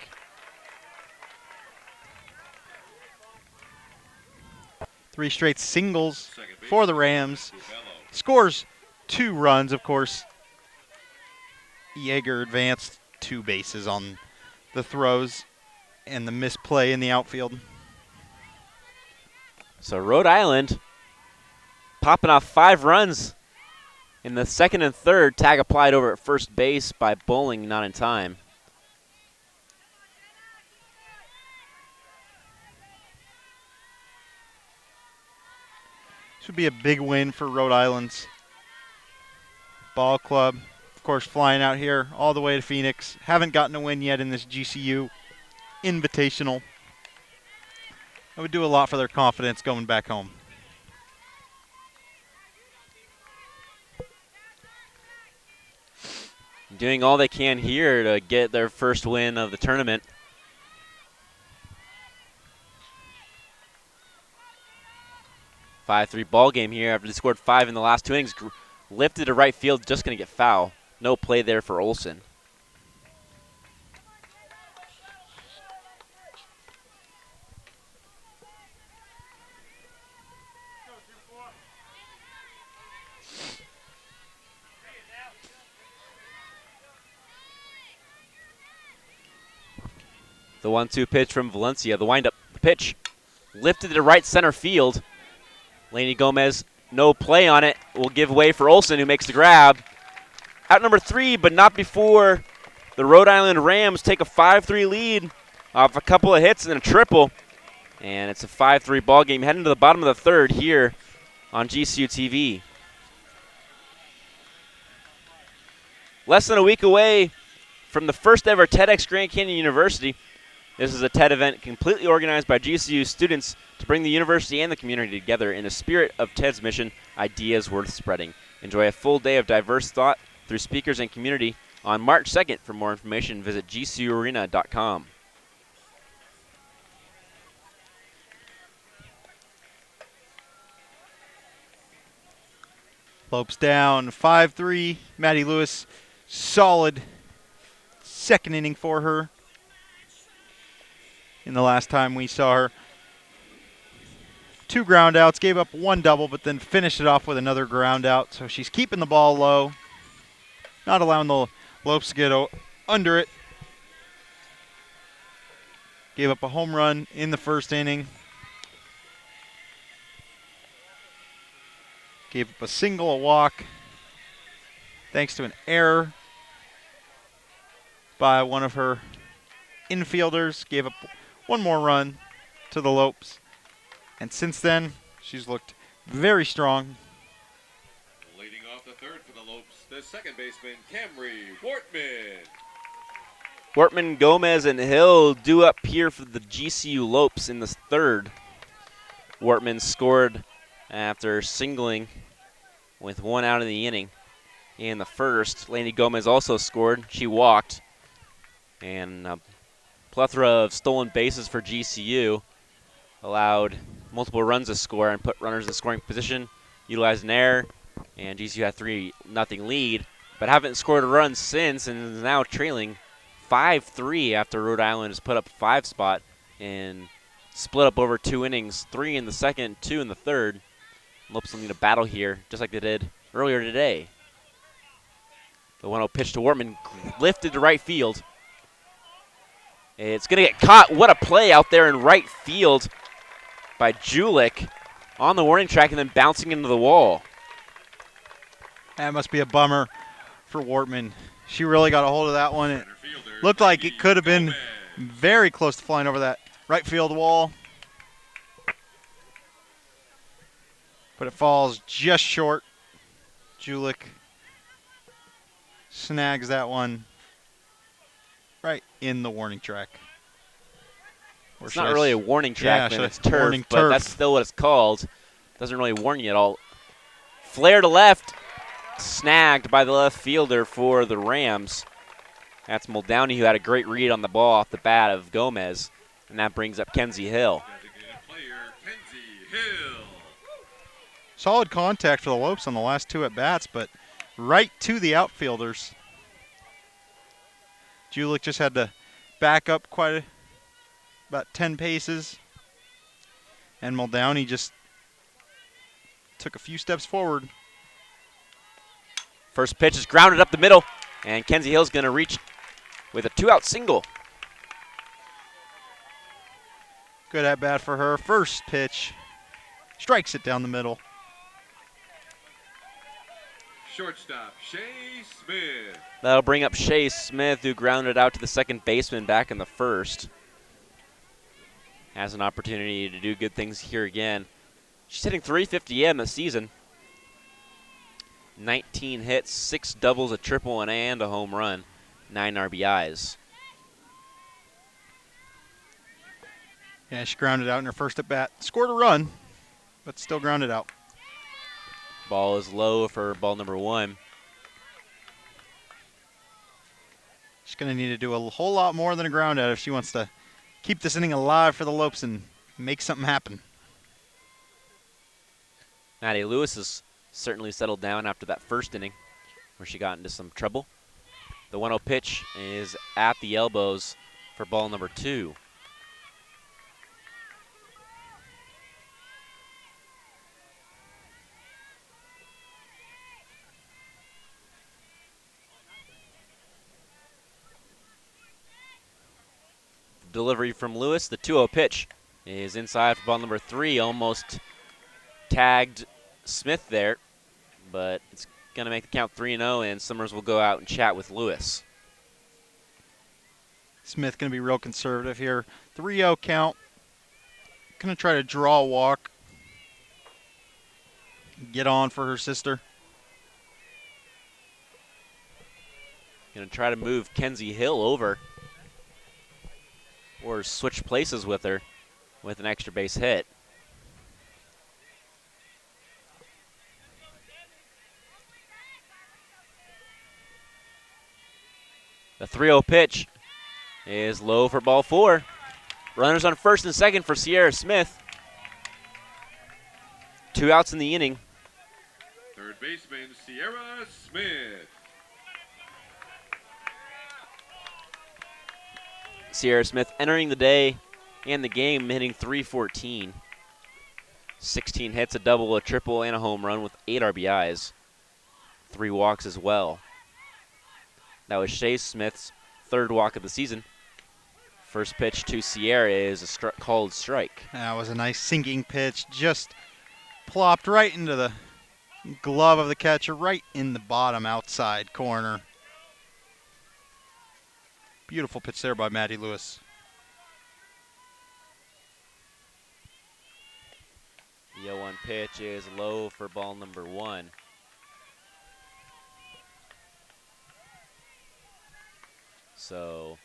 Three straight singles for the Rams. Scores 2 runs, of course. Yeager advanced 2 bases on the throws and the misplay in the outfield. So Rhode Island popping off 5 runs in the second and third. Tag applied over at first base by Bowling, not in time. This would be a big win for Rhode Island's ball club. Of course, flying out here all the way to Phoenix. Haven't gotten a win yet in this GCU Invitational. It would do a lot for their confidence going back home. Doing all they can here to get their first win of the tournament. (5-3) ball game here after they scored 5 in the last 2 innings. Lifted to right field, just going to get foul. No play there for Olsen. The 1-2 pitch from Valencia. The windup pitch lifted to right center field. Lainey Gomez, no play on it. Will give way for Olsen, who makes the grab. Out number 3, but not before the Rhode Island Rams take a 5-3 lead off a couple of hits and a triple. And it's a 5-3 ball game heading to the bottom of the third here on GCU TV. Less than a week away from the first ever TEDx Grand Canyon University. This is a TED event completely organized by GCU students to bring the university and the community together in the spirit of TED's mission, ideas worth spreading. Enjoy a full day of diverse thought through speakers and community on March 2nd. For more information, visit gcuarena.com. Lopes down 5-3. Maddie Lewis, solid second inning for her. In the last time we saw her, 2 ground outs, gave up 1 double, but then finished it off with another ground out. So she's keeping the ball low, not allowing the Lopes to get under it. Gave up a home run in the first inning. Gave up a single, a walk, thanks to an error by one of her infielders. Gave up 1 more run to the Lopes. And since then, she's looked very strong. Leading off the third for the Lopes, the second baseman, Camry Wortman. Wortman, Gomez, and Hill due up here for the GCU Lopes in the third. Wortman scored after singling with 1 out of the inning. In the first, Laney Gomez also scored. She walked. And a plethora of stolen bases for GCU allowed multiple runs to score and put runners in scoring position, utilized an error, and GCU had 3-0 lead, but haven't scored a run since and is now trailing 5-3 after Rhode Island has put up a 5 spot and split up over 2 innings, 3 in the second, 2 in the third. Lopes will need a battle here, just like they did earlier today. The 1-0 pitch to Wortman, lifted to right field. It's going to get caught. What a play out there in right field by Julik on the warning track and then bouncing into the wall. That must be a bummer for Wortman. She really got a hold of that one. It looked like it could have been very close to flying over that right field wall. But it falls just short. Julik snags that one right in the warning track. It's not really a warning track, yeah, man. It's turf, warning but turf. That's still what it's called. Doesn't really warn you at all. Flare to left, snagged by the left fielder for the Rams. That's Muldowney, who had a great read on the ball off the bat of Gomez, and that brings up Kenzie Hill. Designated player, Kenzie Hill. Solid contact for the Lopes on the last 2 at-bats, but right to the outfielders. Julik just had to back up about 10 paces, and Muldowney just took a few steps forward. First pitch is grounded up the middle, and Kenzie Hill's going to reach with a 2-out single. Good at-bat for her. First pitch, strikes it down the middle. Shortstop, Shea Smith. That'll bring up Shea Smith, who grounded out to the second baseman back in the first. Has an opportunity to do good things here again. She's hitting .350 in the season. 19 hits, 6 doubles, a triple, and a home run. 9 RBIs. Yeah, she grounded out in her first at-bat. Scored a run, but still grounded out. Ball is low for ball number 1. She's going to need to do a whole lot more than a ground out if she wants to keep this inning alive for the Lopes and make something happen. Maddie Lewis has certainly settled down after that first inning where she got into some trouble. The 1-0 pitch is at the elbows for ball number 2. Delivery from Lewis. The 2-0 pitch is inside for ball number 3. Almost tagged Smith there, but it's going to make the count 3-0, and Summers will go out and chat with Lewis. Smith going to be real conservative here. 3-0 count. Going to try to draw a walk. Get on for her sister. Going to try to move Kenzie Hill over or switch places with her with an extra base hit. The 3-0 pitch is low for ball 4. Runners on first and second for Sierra Smith. 2 outs in the inning. Third baseman, Sierra Smith. Sierra Smith entering the day and the game hitting .314. 16 hits, a double, a triple, and a home run with 8 RBIs. 3 walks as well. That was Shea Smith's 3rd walk of the season. First pitch to Sierra is a called strike. That was a nice sinking pitch. Just plopped right into the glove of the catcher, right in the bottom outside corner. Beautiful pitch there by Maddie Lewis. The 0-1 pitch is low for ball number 1. So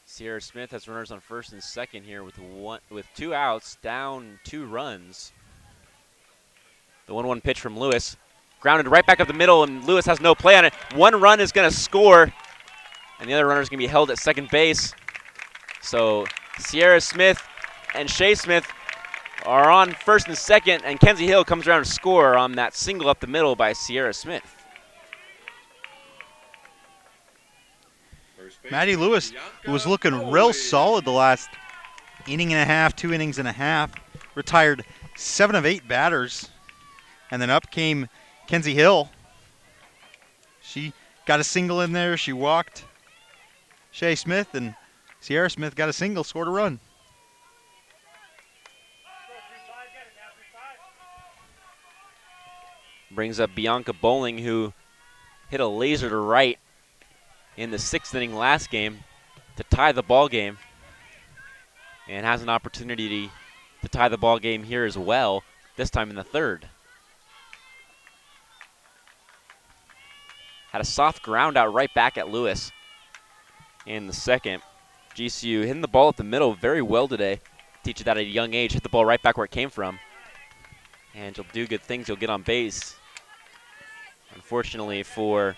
Sierra Smith has runners on first and second here with 2 outs, down 2 runs. The 1-1 pitch from Lewis, grounded right back up the middle, and Lewis has no play on it. 1 run is going to score, and the other runner is going to be held at second base. So Sierra Smith and Shea Smith are on first and second, and Kenzie Hill comes around to score on that single up the middle by Sierra Smith. Maddie Lewis, who was looking real solid the last inning and a half, 2 innings and a half, retired 7 of 8 batters. And then up came Kenzie Hill. She got a single in there. She walked Shea Smith, and Sierra Smith got a single, scored a run. Brings up Bianca Bowling, who hit a laser to right in the 6th inning last game to tie the ball game, and has an opportunity to tie the ball game here as well, this time in the 3rd. Had a soft ground out right back at Lewis in the 2nd. GCU hitting the ball at the middle very well today. Teach you that at a young age, hit the ball right back where it came from. And you'll do good things, you'll get on base. Unfortunately for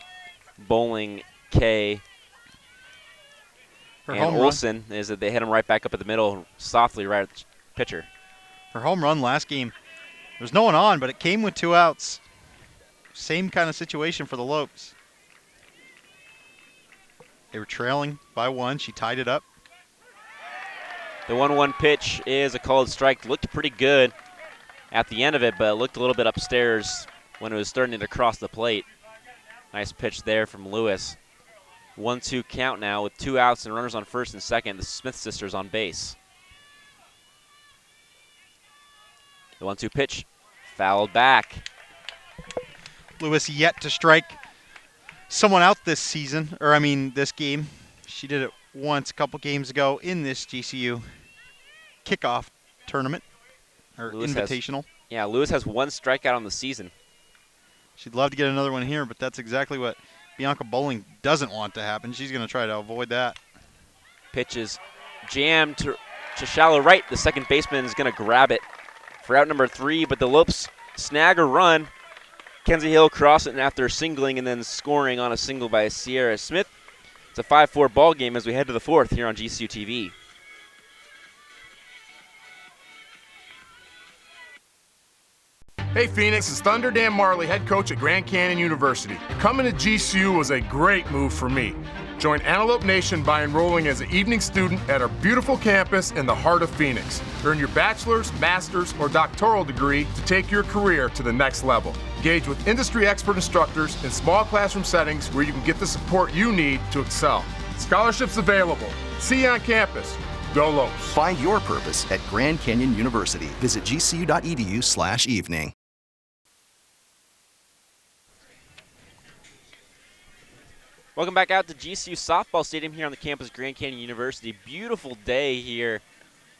Bowling, Kay, and Olsen is that they hit him right back up at the middle, softly right at the pitcher. Her home run last game, there's no one on, but it came with 2 outs. Same kind of situation for the Lopes. They were trailing by 1. She tied it up. The 1-1 pitch is a called strike. Looked pretty good at the end of it, but it looked a little bit upstairs when it was starting to cross the plate. Nice pitch there from Lewis. 1-2 count now with 2 outs and runners on first and second. The Smith sisters on base. The 1-2 pitch fouled back. Lewis yet to strike someone out this season, this game. She did it once a couple games ago in this GCU kickoff tournament, or invitational. Lewis has 1 strikeout on the season. She'd love to get another one here, but that's exactly what Bianca Bowling doesn't want to happen. She's going to try to avoid that. Pitch is jammed to shallow right. The second baseman is going to grab it for out number 3, but the Lopes snag a run. Kenzie Hill cross it after singling and then scoring on a single by Sierra Smith. It's a 5-4 ball game as we head to the 4th here on GCU TV. Hey Phoenix, it's Thunder Dan Marley, head coach at Grand Canyon University. Coming to GCU was a great move for me. Join Antelope Nation by enrolling as an evening student at our beautiful campus in the heart of Phoenix. Earn your bachelor's, master's, or doctoral degree to take your career to the next level. Engage with industry expert instructors in small classroom settings where you can get the support you need to excel. Scholarships available. See you on campus. Go Lopes. Find your purpose at Grand Canyon University. Visit gcu.edu/evening. Welcome back out to GCU Softball Stadium here on the campus of Grand Canyon University. Beautiful day here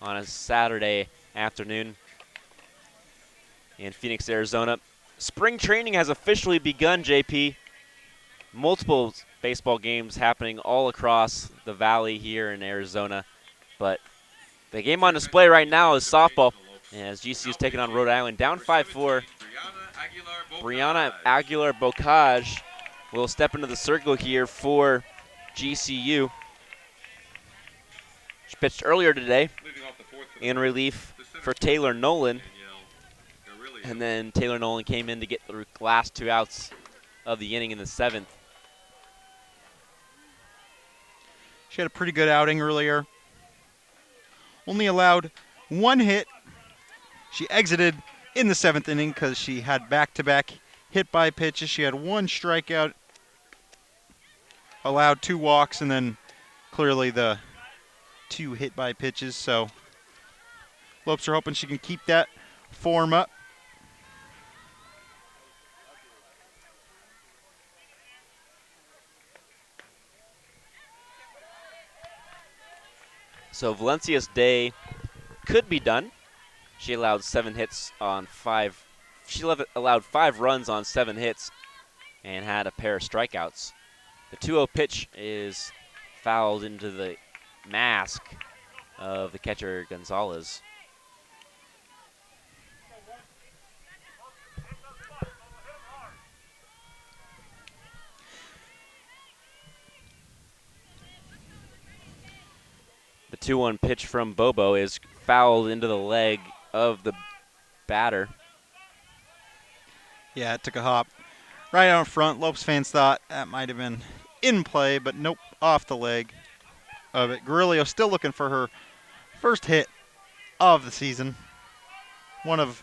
on a Saturday afternoon in Phoenix, Arizona. Spring training has officially begun, JP. multiple baseball games happening all across the valley here in Arizona. But the game on display right now is softball, as GCU is taking on Rhode Island. Down 5-4. Brianna Aguilar-Bocage will step into the circle here for GCU. She pitched earlier today in relief for Taylor Nolan. And then Taylor Nolan came in to get the last 2 outs of the inning in the 7th. She had a pretty good outing earlier. Only allowed 1 hit. She exited in the 7th inning because she had back-to-back hit by pitches. She had 1 strikeout, allowed 2 walks, and then clearly the 2 hit by pitches. So Lopes are hoping she can keep that form up. So Valencia's day could be done. She allowed 7 hits on 5. She allowed 5 runs on 7 hits and had a pair of strikeouts. The 2-0 pitch is fouled into the mask of the catcher Gonzalez. The 2-1 pitch from Bobo is fouled into the leg of the batter. Yeah, it took a hop right out front. Lopes fans thought that might have been in play, but nope, off the leg of it. Guerrillo still looking for her first hit of the season. One of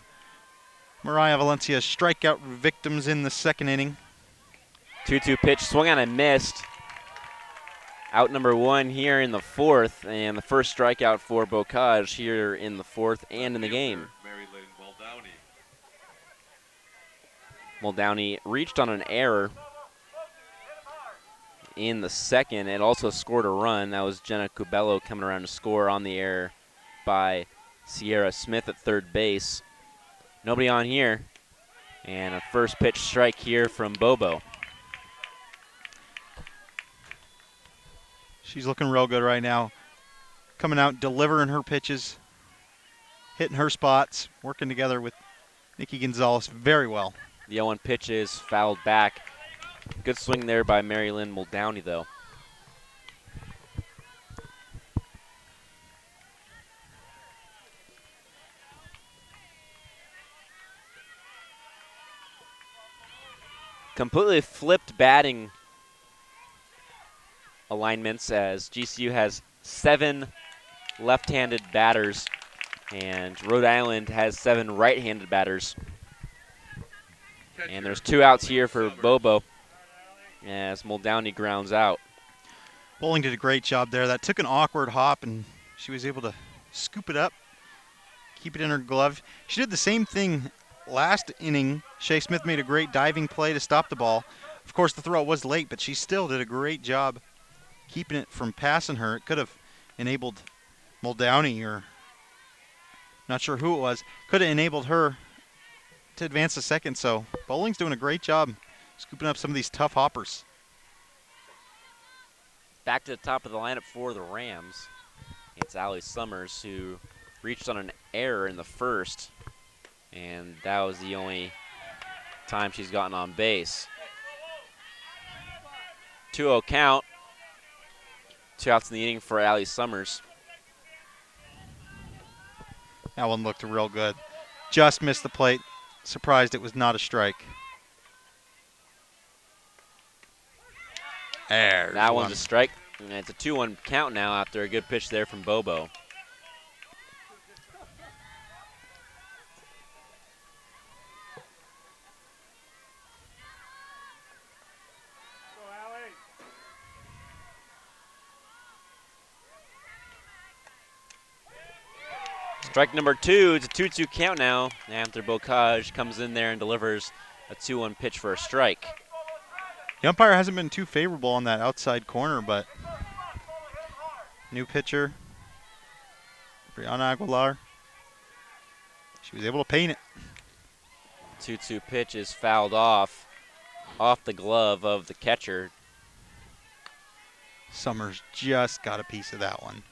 Mariah Valencia's strikeout victims in the 2nd inning. 2-2 pitch, swung on and missed. Out number 1 here in the 4th, and the first strikeout for Bocage here in the 4th and in the game. Muldowney reached on an error in the 2nd and also scored a run. That was Jenna Cubello coming around to score on the error by Sierra Smith at 3rd base. Nobody on here, and a first pitch strike here from Bobo. She's looking real good right now. Coming out, delivering her pitches, hitting her spots, working together with Nikki Gonzalez very well. The 0-1 pitch is fouled back. Good swing there by Mary Lynn Muldowney, though. Completely flipped batting alignments as GCU has 7 left-handed batters and Rhode Island has 7 right-handed batters. And there's 2 outs here for Bobo as Muldowney grounds out. Bowling did a great job there. That took an awkward hop, and she was able to scoop it up, keep it in her glove. She did the same thing last inning. Shea Smith made a great diving play to stop the ball. Of course, the throw was late, but she still did a great job keeping it from passing her. It could have enabled Muldowney, or not sure who it was, could have enabled her to advance the 2nd. So bowling's doing a great job scooping up some of these tough hoppers. Back to the top of the lineup for the Rams. It's Allie Summers, who reached on an error in the 1st, and that was the only time she's gotten on base. 2-0 count. 2 outs in the inning for Allie Summers. That one looked real good. Just missed the plate. Surprised it was not a strike. There's that one. one's a strike. And it's a 2-1 count now after a good pitch there from Bobo. Strike number 2, it's a 2-2 count now after Bocage comes in there and delivers a 2-1 pitch for a strike. The umpire hasn't been too favorable on that outside corner, but new pitcher, Brianna Aguilar, she was able to paint it. 2-2 pitch is fouled off. off the glove of the catcher. Summers just got a piece of that one.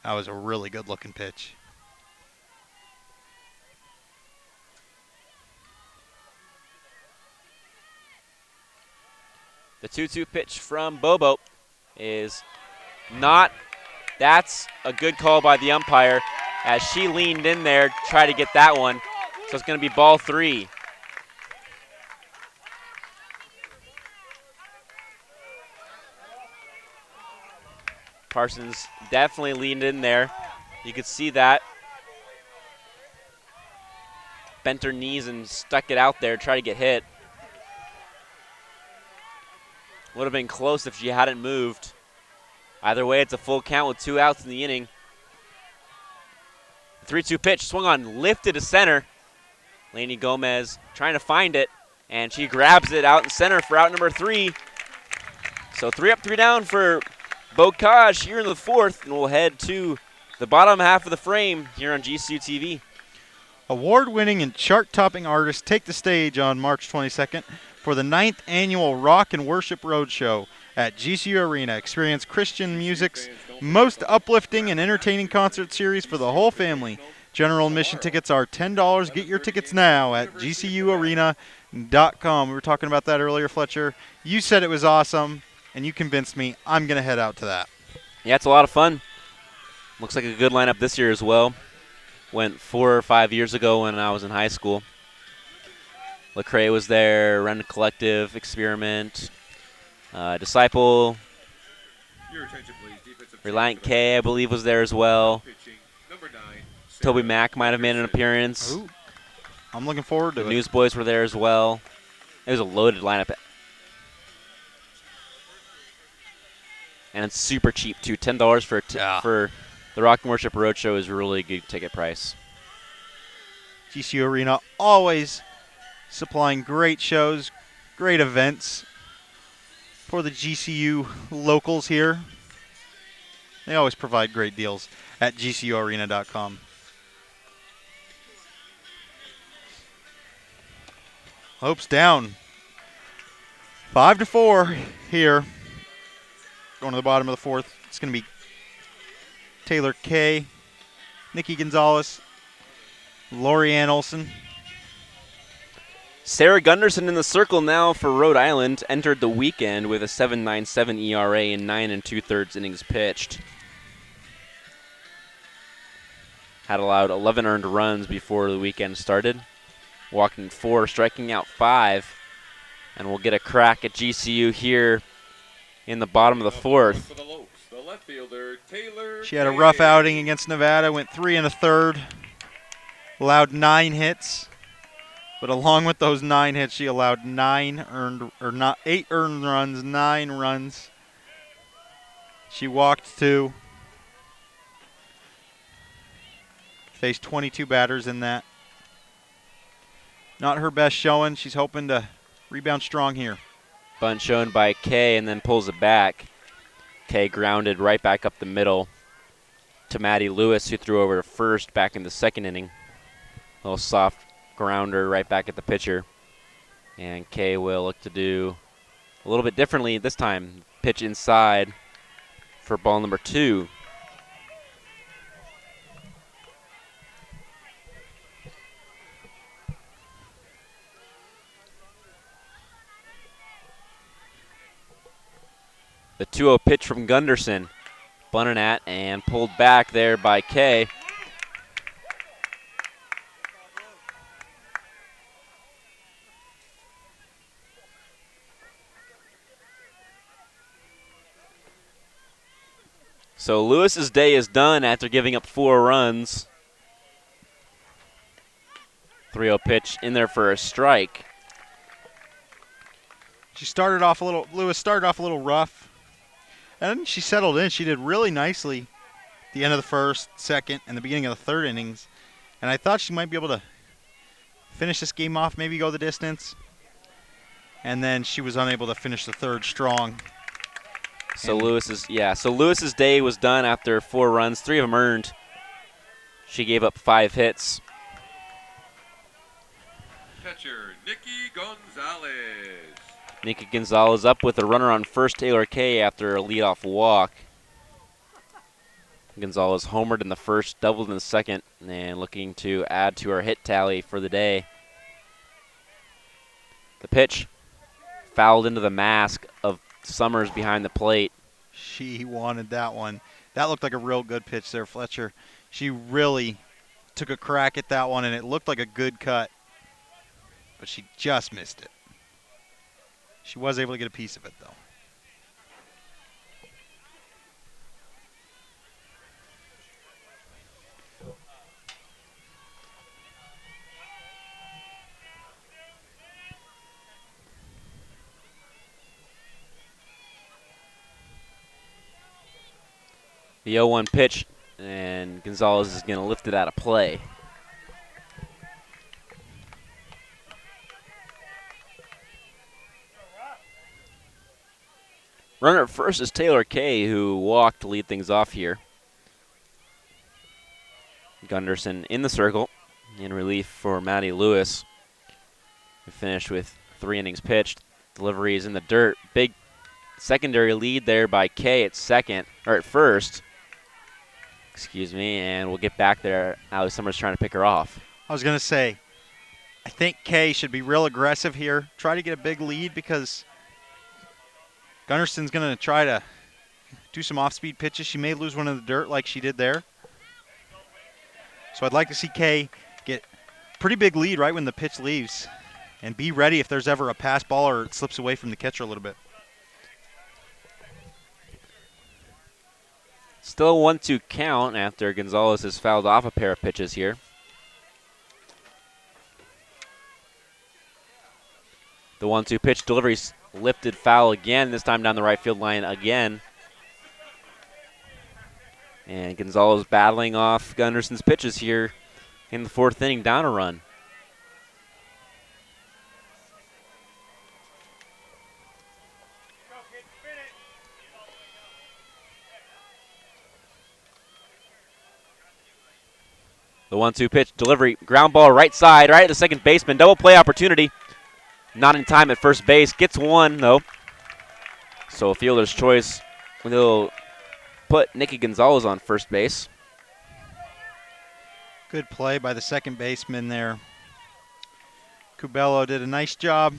That was a really good-looking pitch. The 2-2 pitch from Bobo is not. That's a good call by the umpire as she leaned in there to try to get that one. So it's going to be ball 3. Parsons definitely leaned in there. You could see that. Bent her knees and stuck it out there, try to get hit. Would have been close if she hadn't moved. Either way, it's a full count with 2 outs in the inning. 3-2 pitch, swung on, lifted to center. Lainey Gomez trying to find it, and she grabs it out in center for out number 3. So 3 up, 3 down for Bocage here in the 4th, and we'll head to the bottom half of the frame here on GCU TV. Award-winning and chart-topping artists take the stage on March 22nd for the 9th annual Rock and Worship Roadshow at GCU Arena. Experience Christian music's most uplifting and entertaining concert series for the whole family. General admission tickets are $10. Get your tickets now at gcuarena.com. We were talking about that earlier, Fletcher. You said it was awesome, and you convinced me. I'm going to head out to that. Yeah, it's a lot of fun. Looks like a good lineup this year as well. Went 4 or 5 years ago when I was in high school. Lecrae was there, Ren Collective, Experiment, Disciple, Your attention, please. Defensive Reliant K, I believe, was there as well. pitching, number 9. Toby Mack might have made an appearance. Ooh, I'm looking forward to The it. Newsboys were there as well. It was a loaded lineup. And it's super cheap, too. $10 for for the Rock and Worship Roadshow is a really good ticket price. GCU Arena always supplying great shows, great events for the GCU locals here. They always provide great deals at gcuarena.com. Hopes down. 5-4 here. Going to the bottom of the 4th. It's going to be Taylor Kay, Nikki Gonzalez, Lori Ann Olson. Sarah Gunderson in the circle now for Rhode Island. Entered the weekend with a 7.97 ERA in 9 2/3 innings pitched. Had allowed 11 earned runs before the weekend started. Walking 4, striking out 5. And we'll get a crack at GCU here in the bottom of the 4th. For the Lopes, the left fielder, Taylor She had a Kay. rough outing against Nevada, went 3 1/3, allowed 9 hits. But along with those 9 hits, she allowed 8 earned runs, 9 runs. She walked 2. Faced 22 batters in that. Not her best showing. She's hoping to rebound strong here. Bunt shown by Kay and then pulls it back. Kay grounded right back up the middle to Maddie Lewis, who threw over to first back in the 2nd inning. A little soft grounder right back at the pitcher. And Kay will look to do a little bit differently this time. Pitch inside for ball number 2. The 2-0 pitch from Gunderson. Bunted at and pulled back there by Kay. So Lewis's day is done after giving up 4 runs. 3-0 pitch in there for a strike. Lewis started off a little rough. And then she settled in. She did really nicely at the end of the 1st, 2nd, and the beginning of the 3rd innings. And I thought she might be able to finish this game off, maybe go the distance. And then she was unable to finish the 3rd strong. So Lewis's day was done after 4 runs, 3 of them earned. She gave up 5 hits. Catcher, Nikki Gonzalez. Nikki Gonzalez up with a runner on first, Taylor Kay, after a leadoff walk. Gonzalez homered in the first, doubled in the second, and looking to add to our hit tally for the day. The pitch fouled into the mask of Summers behind the plate. She wanted that one. That looked like a real good pitch there, Fletcher. She really took a crack at that one, and it looked like a good cut. But she just missed it. She was able to get a piece of it, though. The 0-1 pitch, and Gonzalez is going to lift it out of play. Runner at first is Taylor Kay, who walked to lead things off here. Gunderson in the circle in relief for Maddie Lewis. We finished with 3 innings pitched. Deliveries in the dirt. Big secondary lead there by Kay at first. Excuse me, and we'll get back there. Allie Summers trying to pick her off. I was going to say, I think Kay should be real aggressive here. Try to get a big lead because Gunderson's going to try to do some off-speed pitches. She may lose one in the dirt like she did there. So I'd like to see Kay get a pretty big lead right when the pitch leaves and be ready if there's ever a pass ball or it slips away from the catcher a little bit. Still a 1-2 count after Gonzalez has fouled off a pair of pitches here. The 1-2 pitch delivery's lifted foul again, this time down the right field line again. And Gonzalez battling off Gunderson's pitches here in the 4th inning, down a run. The 1-2 pitch delivery, ground ball right side, right at the second baseman, double play opportunity. Not in time at first base, gets one though. So a fielder's choice will put Nikki Gonzalez on first base. Good play by the second baseman there. Cubello did a nice job.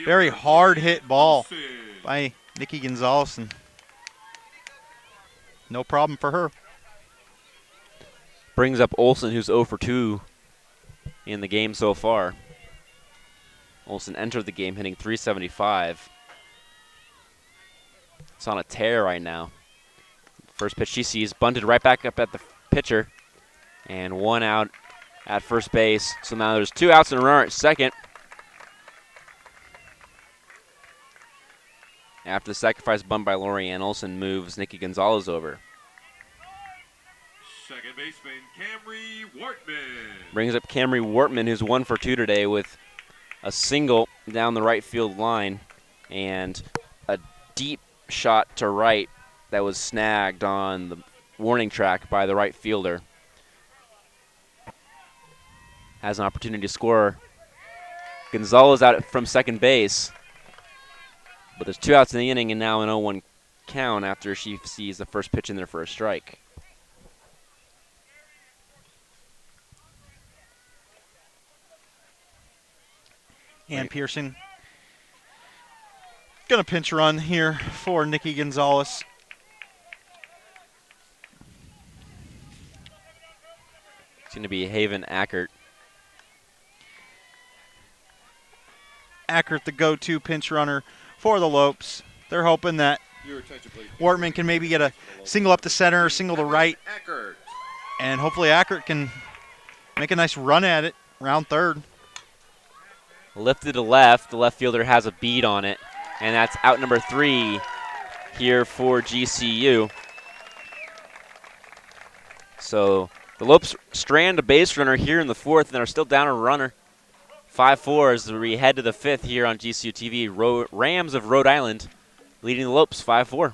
Very hard hit ball by Nikki Gonzalez. And no problem for her. Brings up Olsen, who's 0 for 2 in the game so far. Olsen entered the game hitting .375. It's on a tear right now. First pitch she sees, bunted right back up at the pitcher, and 1 out at first base. So now there's 2 outs and a runner at second. After the sacrifice bunt by Lorianne, Olsen moves Nikki Gonzalez over. Second baseman, Camry Wortman. Brings up Camry Wortman, who's 1 for 2 today with a single down the right field line and a deep shot to right that was snagged on the warning track by the right fielder. Has an opportunity to score. Gonzalez out from second base, but there's 2 outs in the inning and now an 0-1 count after she sees the first pitch in there for a strike. Ann Pearson going to pinch run here for Nikki Gonzalez. It's going to be Haven Ackert. Ackert, the go-to pinch runner for the Lopes. They're hoping that Wortman can maybe get a single up the center or single to right. And hopefully Ackert can make a nice run at it, round third. Lifted to left. The left fielder has a bead on it. And that's out number 3 here for GCU. So the Lopes strand a base runner here in the 4th and are still down a runner. 5-4 as we head to the 5th here on GCU TV. Rams of Rhode Island leading the Lopes 5-4.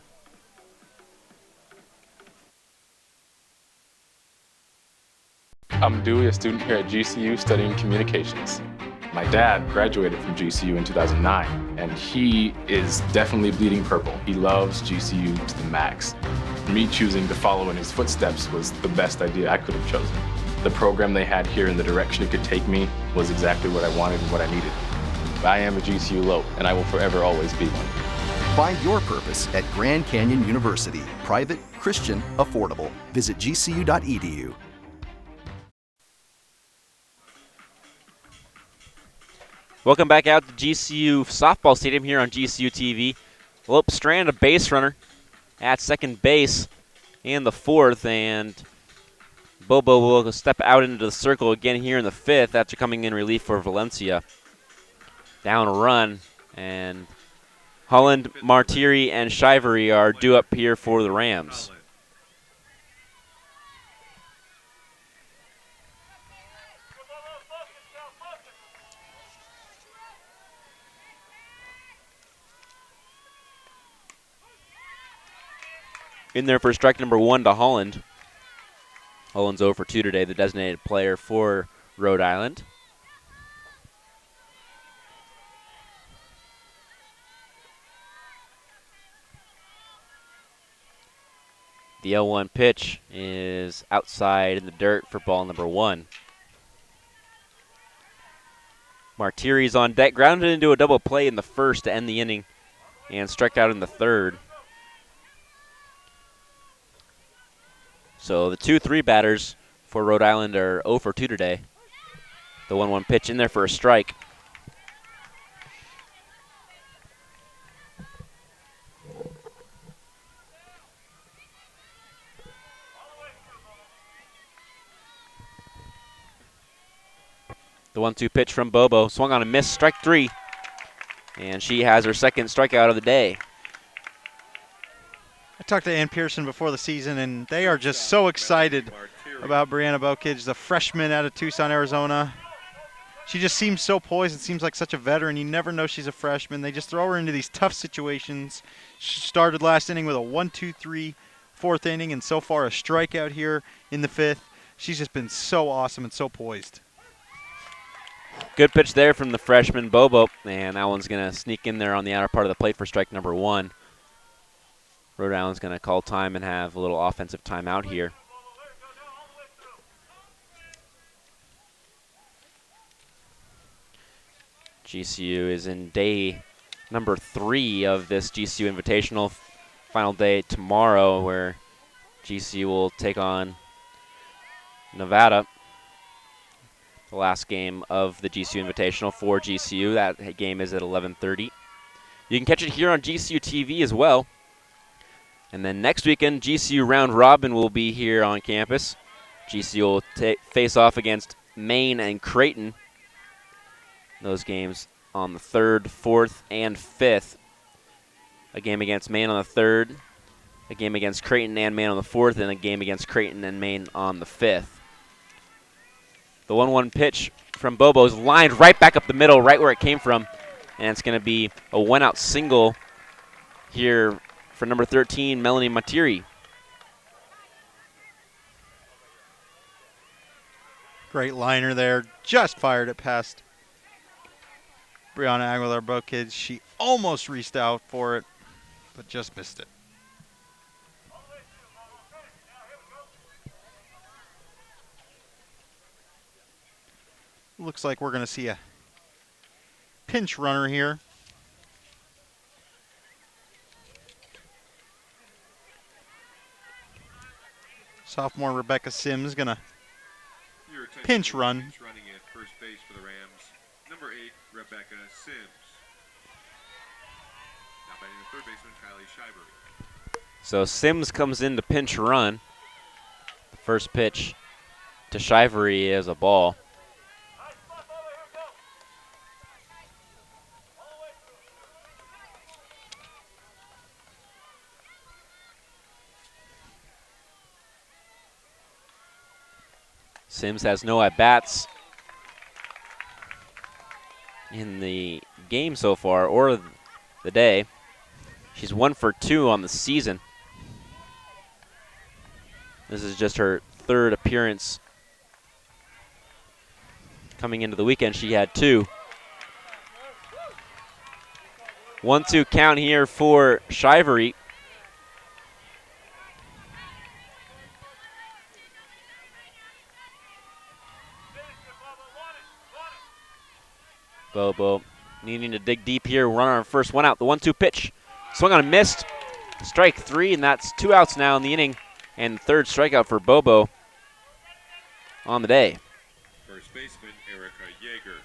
I'm Dewey, a student here at GCU studying communications. My dad graduated from GCU in 2009, and he is definitely bleeding purple. He loves GCU to the max. Me choosing to follow in his footsteps was the best idea I could have chosen. The program they had here and the direction it could take me was exactly what I wanted and what I needed. I am a GCU Lope, and I will forever always be one. Find your purpose at Grand Canyon University. Private, Christian, affordable. Visit gcu.edu. Welcome back out to GCU Softball Stadium here on GCU TV. Lope Strand, a base runner at second base in the fourth, and Bobo will step out into the circle again here in the fifth after coming in relief for Valencia. Down a run, and Holland, Martiri, and Shivery are due up here for the Rams. In there for strike number one to Holland. Holland's 0 for 2 today, the designated player for Rhode Island. The 0-1 pitch is outside in the dirt for ball number one. Martiri's on deck, grounded into a double play in the first to end the inning, and struck out in the third. So the 2-3 batters for Rhode Island are 0 for 2 today. The 1-1 pitch in there for a strike. The 1-2 pitch from Bobo, swung on a miss, strike three. And she has her second strikeout of the day. I talked to Ann Pearson before the season, and they are just so excited about Brianna Bokage, the freshman out of Tucson, Arizona. She just seems so poised and seems like such a veteran. You never know she's a freshman. They just throw her into these tough situations. She started last inning with a 1-2-3 fourth inning, and so far a strikeout here in the fifth. She's just been so awesome and so poised. Good pitch there from the freshman Bobo, and that one's going to sneak in there on the outer part of the plate for strike number one. Rhode Island's going to call time and have a little offensive timeout here. GCU is in day number 3 of this GCU Invitational. Final day tomorrow, where GCU will take on Nevada. The last game of the GCU Invitational for GCU. That game is at 11:30. You can catch it here on GCU TV as well. And then next weekend, GCU Round Robin will be here on campus. GCU will face off against Maine and Creighton. Those games on the 3rd, 4th, and 5th. A game against Maine on the 3rd, a game against Creighton and Maine on the 4th, and a game against Creighton and Maine on the 5th. The 1-1 pitch from Bobo is lined right back up the middle, right where it came from. And it's going to be a one-out single here for number 13, Melanie Matiri. Great liner there. Just fired it past Brianna Aguilar-Bokage. She almost reached out for it, but just missed it. Looks like we're going to see a pinch runner here. Sophomore Rebecca Sims going to pinch run. Running at first base for the Rams, number 8, Rebecca Sims. Now batting the third baseman, Kylie Shivery. So Sims comes in to pinch run. The first pitch to Shivery is a ball. Sims has no at-bats in the game so far, or the day. She's 1 for 2 on the season. This is just her 3rd appearance. Coming into the weekend, she had 2. 1-2 count here for Shivery. Bobo needing to dig deep here, run on first, one out. The 1-2 pitch. Swung on and missed. Strike 3, and that's 2 outs now in the inning. And third strikeout for Bobo on the day. First baseman Erica Yeager.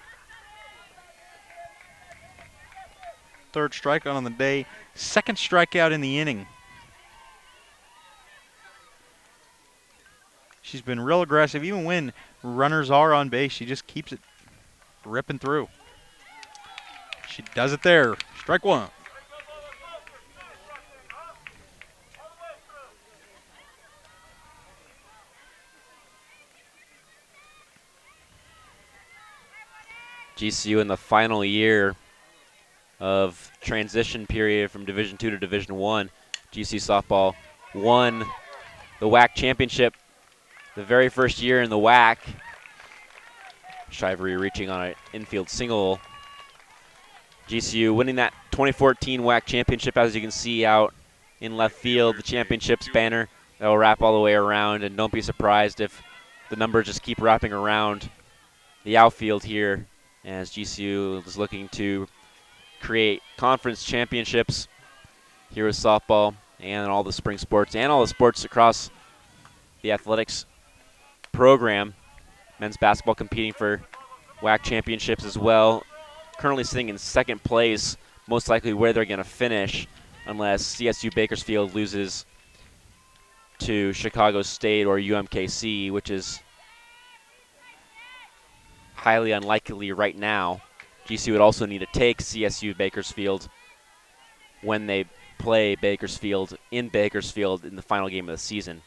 Third strikeout on the day. Second strikeout in the inning. She's been real aggressive. Even when runners are on base, she just keeps it ripping through. She does it there. Strike one. GCU in the final year of transition period from Division II to Division I. GCU softball won the WAC championship the very first year in the WAC. Shivery reaching on an infield single. GCU winning that 2014 WAC championship, as you can see out in left field, the championship's banner that will wrap all the way around, and don't be surprised if the numbers just keep wrapping around the outfield here as GCU is looking to create conference championships here with softball and all the spring sports and all the sports across the athletics program. Men's basketball competing for WAC championships as well. Currently sitting in second place, most likely where they're going to finish unless CSU Bakersfield loses to Chicago State or UMKC, which is highly unlikely right now. GCU would also need to take CSU Bakersfield when they play Bakersfield in the final game of the season.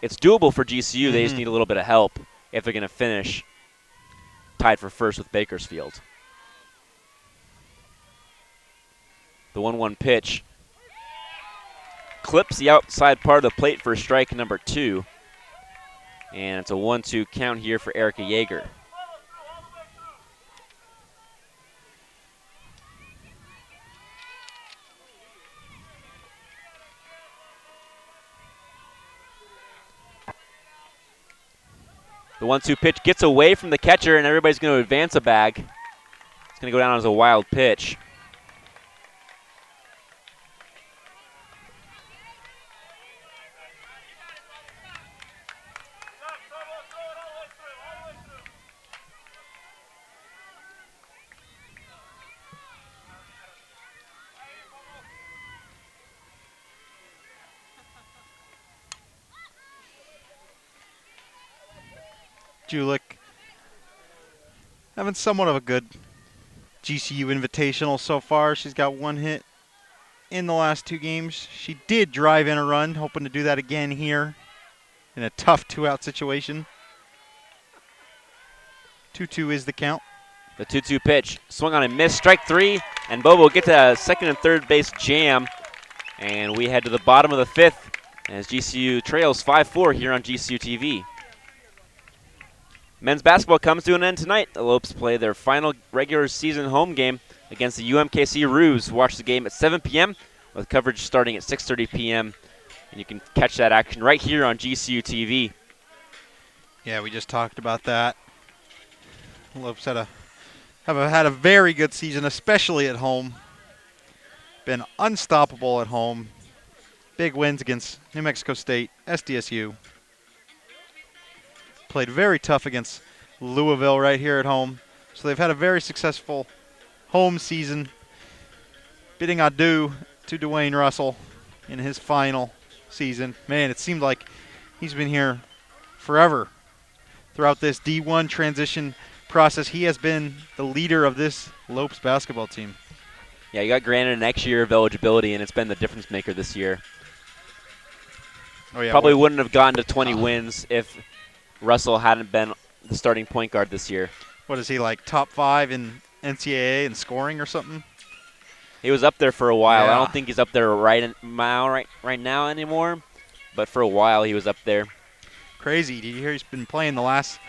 It's doable for GCU. They just need a little bit of help if they're going to finish tied for first with Bakersfield. The 1-1 pitch clips the outside part of the plate for strike number 2. And it's a 1-2 count here for Erica Yeager. The 1-2 pitch gets away from the catcher, and everybody's going to advance a bag. It's going to go down as a wild pitch. Julik having somewhat of a good GCU Invitational so far. She's got 1 hit in the last 2 games. She did drive in a run, hoping to do that again here in a tough 2-out situation. 2-2 is the count. The 2-2 pitch swung on and missed. Strike 3, and Bobo gets a second and third base jam. And we head to the bottom of the 5th as GCU trails 5-4 here on GCU TV. Men's basketball comes to an end tonight. The Lopes play their final regular season home game against the UMKC Roos. Watch the game at 7 p.m. with coverage starting at 6:30 p.m. And you can catch that action right here on GCU TV. Yeah, we just talked about that. Lopes have had a very good season, especially at home. Been unstoppable at home. Big wins against New Mexico State, SDSU. Played very tough against Louisville right here at home. So they've had a very successful home season. Bidding adieu to Dwayne Russell in his final season. Man, it seemed like he's been here forever. Throughout this D1 transition process, he has been the leader of this Lopes basketball team. Yeah, you got granted an extra year of eligibility, and it's been the difference maker this year. Oh, yeah, Probably wouldn't have gotten to 20 wins if Russell hadn't been the starting point guard this year. What is he, like top 5 in NCAA in scoring or something? He was up there for a while. Yeah. I don't think he's up there right now anymore, but for a while he was up there. Crazy. Did you hear he's been playing the last,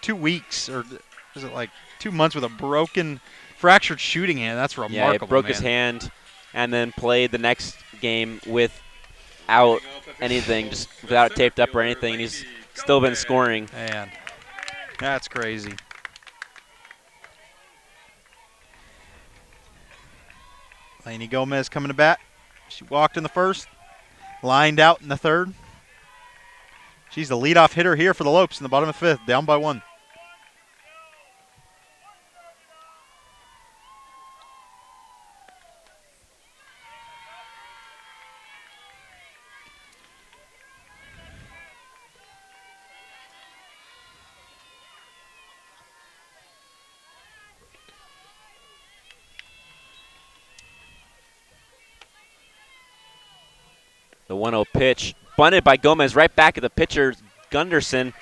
2 weeks, or is it 2 months with a broken fractured shooting hand. That's remarkable. Yeah, it broke man. his hand, and then played the next game without anything, just without it taped up or anything, and he's still been scoring. Man, that's crazy. Lainey Gomez coming to bat. She walked in the first, lined out in the third. She's the leadoff hitter here for the Lopes in the bottom of the fifth, down by 1. The 1-0 pitch, bunted by Gomez right back at the pitcher, Gunderson,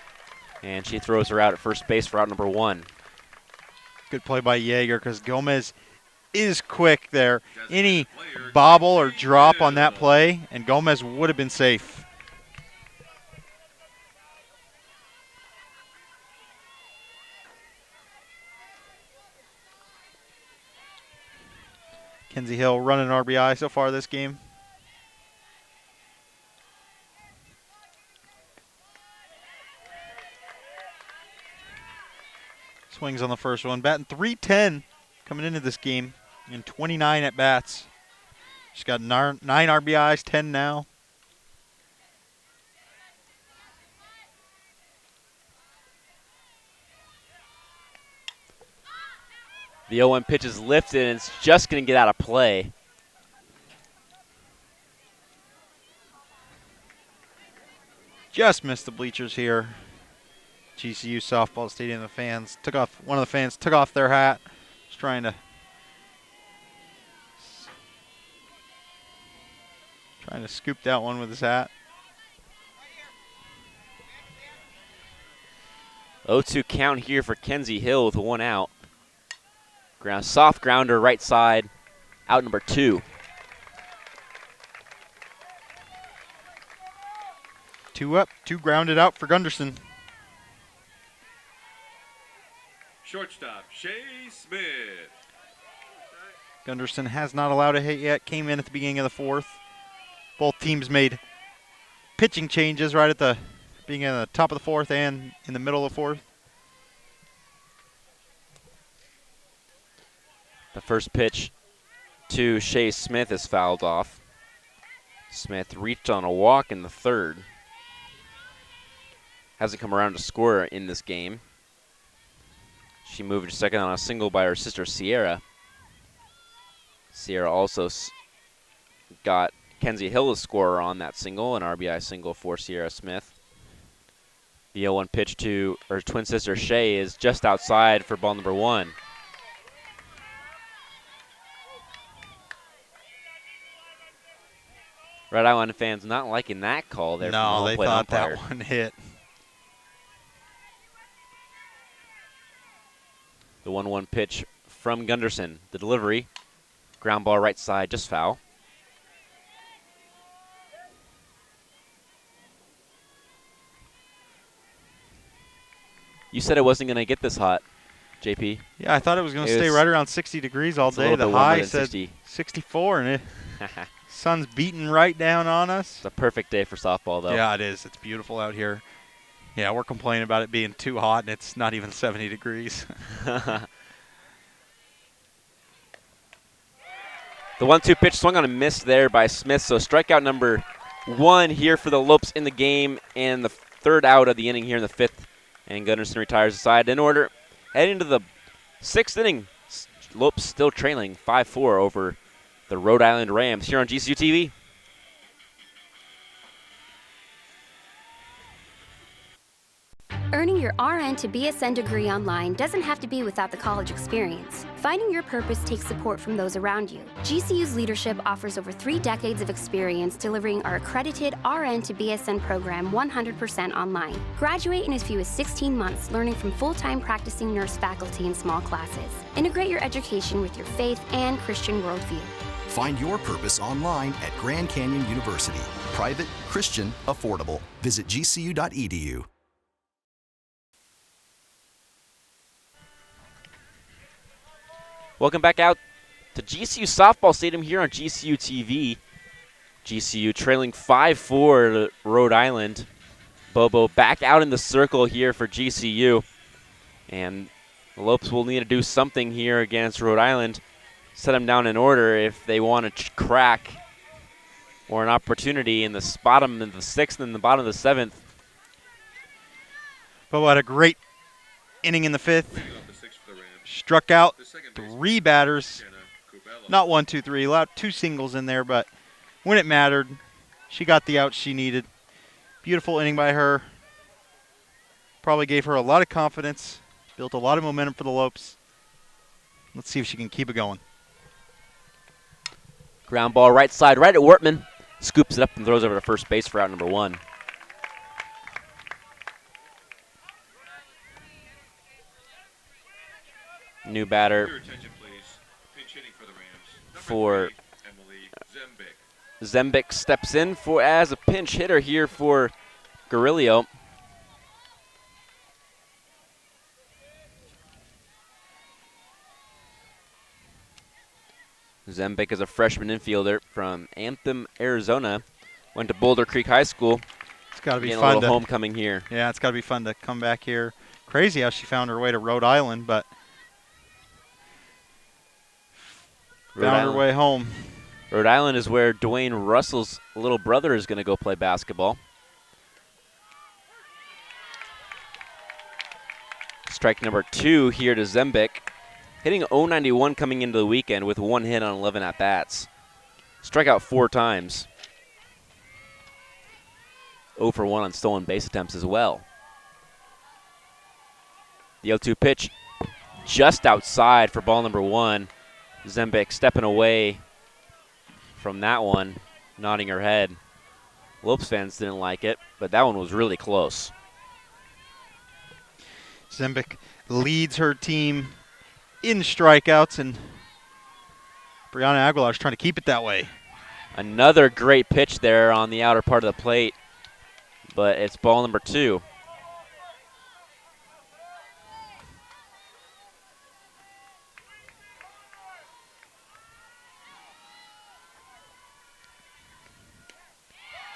and she throws her out at first base for out number 1. Good play by Yeager because Gomez is quick there. Any bobble or drop on that play, and Gomez would have been safe. Kenzie Hill running RBI so far this game. Swings on the first one. Batting .310 coming into this game in 29 at bats. She's got 9 RBIs, 10 now. The 0-1 pitch is lifted, and it's just going to get out of play. Just missed the bleachers here. GCU softball stadium. The fans took off. One of the fans took off their hat. Just trying to scoop that one with his hat. 0-2 count here for Kenzie Hill with 1 out. Soft grounder right side, out number 2. 2 up, 2 grounded out for Gunderson. Shortstop, Shea Smith. Gunderson has not allowed a hit yet. Came in at the beginning of the 4th. Both teams made pitching changes right at the beginning of the top of the 4th and in the middle of the 4th. The first pitch to Shea Smith is fouled off. Smith reached on a walk in the 3rd. Hasn't come around to score in this game. She moved to second on a single by her sister Sierra. Sierra also got Kenzie Hill to score on that single, an RBI single for Sierra Smith. The 0-1 pitch to her twin sister Shea is just outside for ball number 1. Rhode Island fans not liking that call there. No, from the they home plate thought umpire. that one hit. The 1-1 pitch from Gunderson. The delivery, ground ball right side, just foul. You said it wasn't going to get this hot, JP. Yeah, I thought it was going to stay right around 60 degrees all day. The high said 64, and sun's beating right down on us. It's a perfect day for softball, though. Yeah, it is. It's beautiful out here. Yeah, we're complaining about it being too hot, and it's not even 70 degrees. The 1-2 pitch swung on a miss there by Smith, so strikeout number 1 here for the Lopes in the game, and the 3rd out of the inning here in the 5th. And Gunderson retires the side in order. Heading to the 6th inning, Lopes still trailing 5-4 over the Rhode Island Rams here on GCU TV. Earning your RN to BSN degree online doesn't have to be without the college experience. Finding your purpose takes support from those around you. GCU's leadership offers over 3 decades of experience delivering our accredited RN to BSN program 100% online. Graduate in as few as 16 months, learning from full-time practicing nurse faculty in small classes. Integrate your education with your faith and Christian worldview. Find your purpose online at Grand Canyon University. Private, Christian, affordable. Visit gcu.edu. Welcome back out to GCU Softball Stadium here on GCU TV. GCU trailing 5-4 to Rhode Island. Bobo back out in the circle here for GCU. And the Lopes will need to do something here against Rhode Island. Set them down in order if they want to crack or an opportunity in the bottom of the 6th and the bottom of the 7th. Bobo had a great inning in the 5th. Struck out 3 batters. Not 1, 2, 3. Allowed 2 singles in there, but when it mattered, she got the out she needed. Beautiful inning by her. Probably gave her a lot of confidence. Built a lot of momentum for the Lopes. Let's see if she can keep it going. Ground ball right side, right at Wortman. Scoops it up and throws over to first base for out number 1. New batter for Zembic steps in for as a pinch hitter here for Guerrillo. Zembic is a freshman infielder from Anthem, Arizona. Went to Boulder Creek High School. It's got to be fun. fun A little homecoming here. Yeah, it's got to be fun to come back here. Crazy how she found her way to Rhode Island, but found her way home. Rhode Island is where Dwayne Russell's little brother is going to go play basketball. Strike number 2 here to Zembic. Hitting .091 coming into the weekend with 1 hit on 11 at-bats. Struck out 4 times. 0 for 1 on stolen base attempts as well. The 0-2 pitch just outside for ball number 1. Zembic stepping away from that one, nodding her head. Lopes fans didn't like it, but that one was really close. Zembic leads her team in strikeouts, and Brianna Aguilar is trying to keep it that way. Another great pitch there on the outer part of the plate, but it's ball number 2.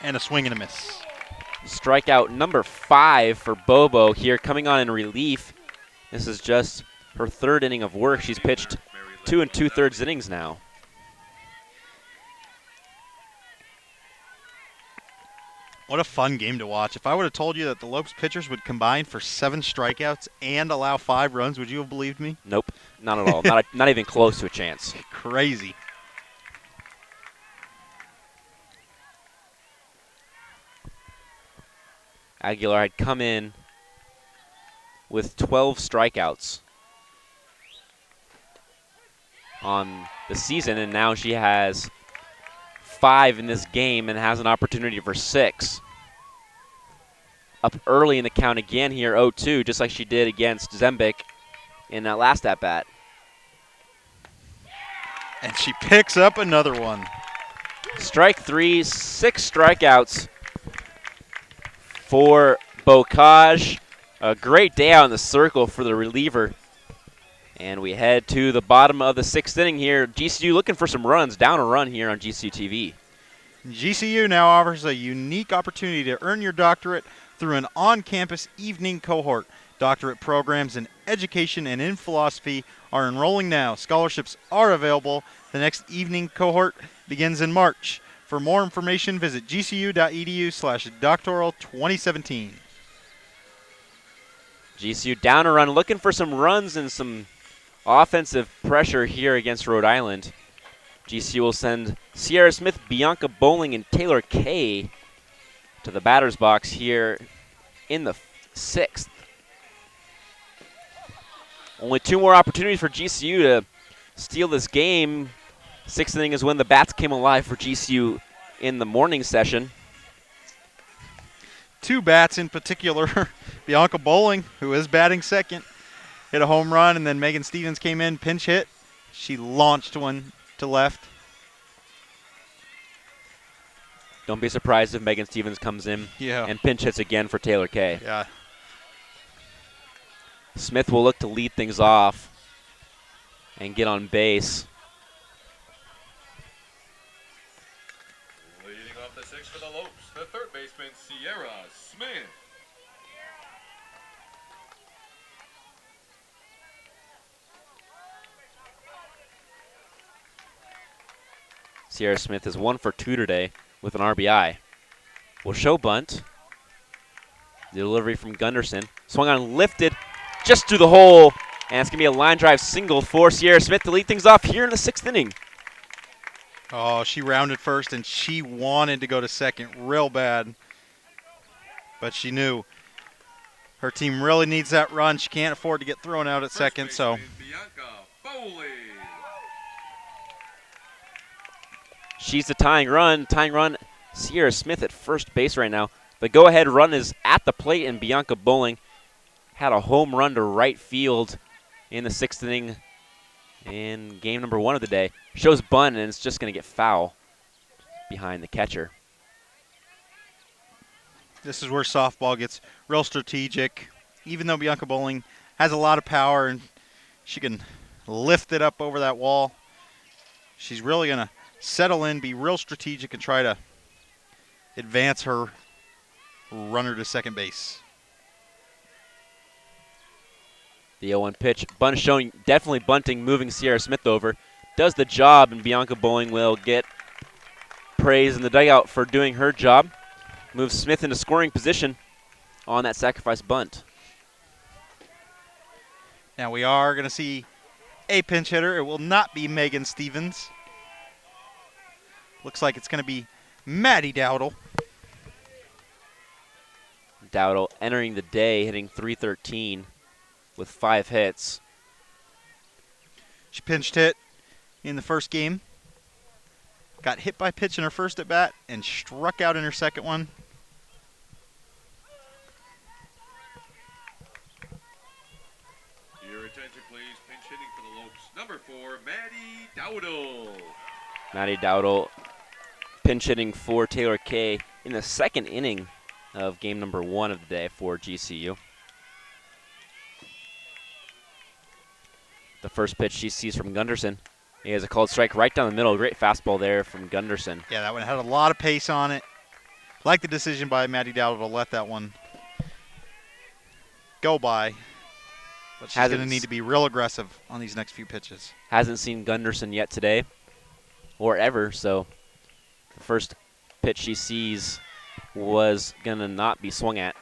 And a swing and a miss. Strikeout number 5 for Bobo here, coming on in relief. This is just her 3rd inning of work. She's pitched 2 2/3 innings now. What a fun game to watch. If I would have told you that the Lopes pitchers would combine for 7 strikeouts and allow 5 runs, would you have believed me? Nope, not at all. not even close to a chance. Crazy. Aguilar had come in with 12 strikeouts on the season, and now she has 5 in this game and has an opportunity for 6. Up early in the count again here, 0-2, just like she did against Zembic in that last at-bat. And she picks up another one. Strike 3, 6 strikeouts for Bocage. A great day out in the circle for the reliever. And we head to the bottom of the 6th inning here. GCU looking for some runs, down a run here on GCU TV. GCU now offers a unique opportunity to earn your doctorate through an on-campus evening cohort. Doctorate programs in education and in philosophy are enrolling now. Scholarships are available. The next evening cohort begins in March. For more information, visit gcu.edu/doctoral2017. GCU down a run, looking for some runs and some offensive pressure here against Rhode Island. GCU will send Sierra Smith, Bianca Bowling, and Taylor Kay to the batter's box here in the 6th. Only 2 more opportunities for GCU to steal this game. 6th inning is when the bats came alive for GCU in the morning session. 2 bats in particular. Bianca Bowling, who is batting second, hit a home run, and then Megan Stevens came in, pinch hit. She launched one to left. Don't be surprised if Megan Stevens comes in and pinch hits again for Taylor Kay. Yeah. Smith will look to lead things off. and get on base. Leading off the sixth for the Lopes, the third baseman, Sierra Smith. Sierra Smith is 1 for 2 today with an RBI. Will show bunt. The delivery from Gunderson. Swung on, lifted, just through the hole. And it's going to be a line drive single for Sierra Smith to lead things off here in the 6th inning. Oh, she rounded first, and she wanted to go to second real bad. But she knew her team really needs that run. She can't afford to get thrown out at second, so. She's the tying run. Sierra Smith at first base right now. The go-ahead run is at the plate, and Bianca Bowling had a home run to right field in the 6th inning in game number 1 of the day. Shows bunt, and it's just going to get foul behind the catcher. This is where softball gets real strategic. Even though Bianca Bowling has a lot of power and she can lift it up over that wall, she's really going to settle in, be real strategic, and try to advance her runner to second base. The 0-1 pitch. Bunt showing, definitely bunting, moving Sierra Smith over. Does the job, and Bianca Bowling will get praise in the dugout for doing her job. Moves Smith into scoring position on that sacrifice bunt. Now we are going to see a pinch hitter. It will not be Megan Stevens. Looks like it's going to be Maddie Dowdle. Dowdle entering the day, hitting .313 with 5 hits. She pinched hit in the first game. Got hit by pitch in her first at bat and struck out in her second one. Your attention, please. Pinch hitting for the Lopes. Number 4, Maddie Dowdle. Maddie Dowdle pinch hitting for Taylor Kay in the 2nd inning of game number 1 of the day for GCU. The first pitch she sees from Gunderson. He has a called strike right down the middle. Great fastball there from Gunderson. Yeah, that one had a lot of pace on it. Like the decision by Maddie Dowdle to let that one go by. But she's going to need to be real aggressive on these next few pitches. Hasn't seen Gunderson yet today or ever, so the first pitch she sees was going to not be swung at.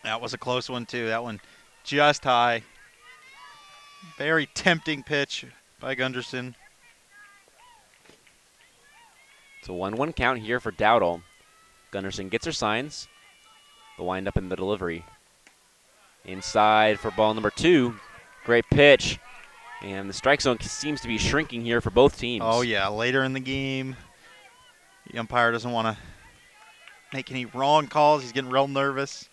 That was a close one, too. That one just high. Very tempting pitch by Gunderson. It's a 1-1 count here for Dowdle. Gunderson gets her signs. The wind up in the delivery. Inside for ball number 2. Great pitch. And the strike zone seems to be shrinking here for both teams. Oh, yeah. Later in the game, the umpire doesn't want to make any wrong calls. He's getting real nervous.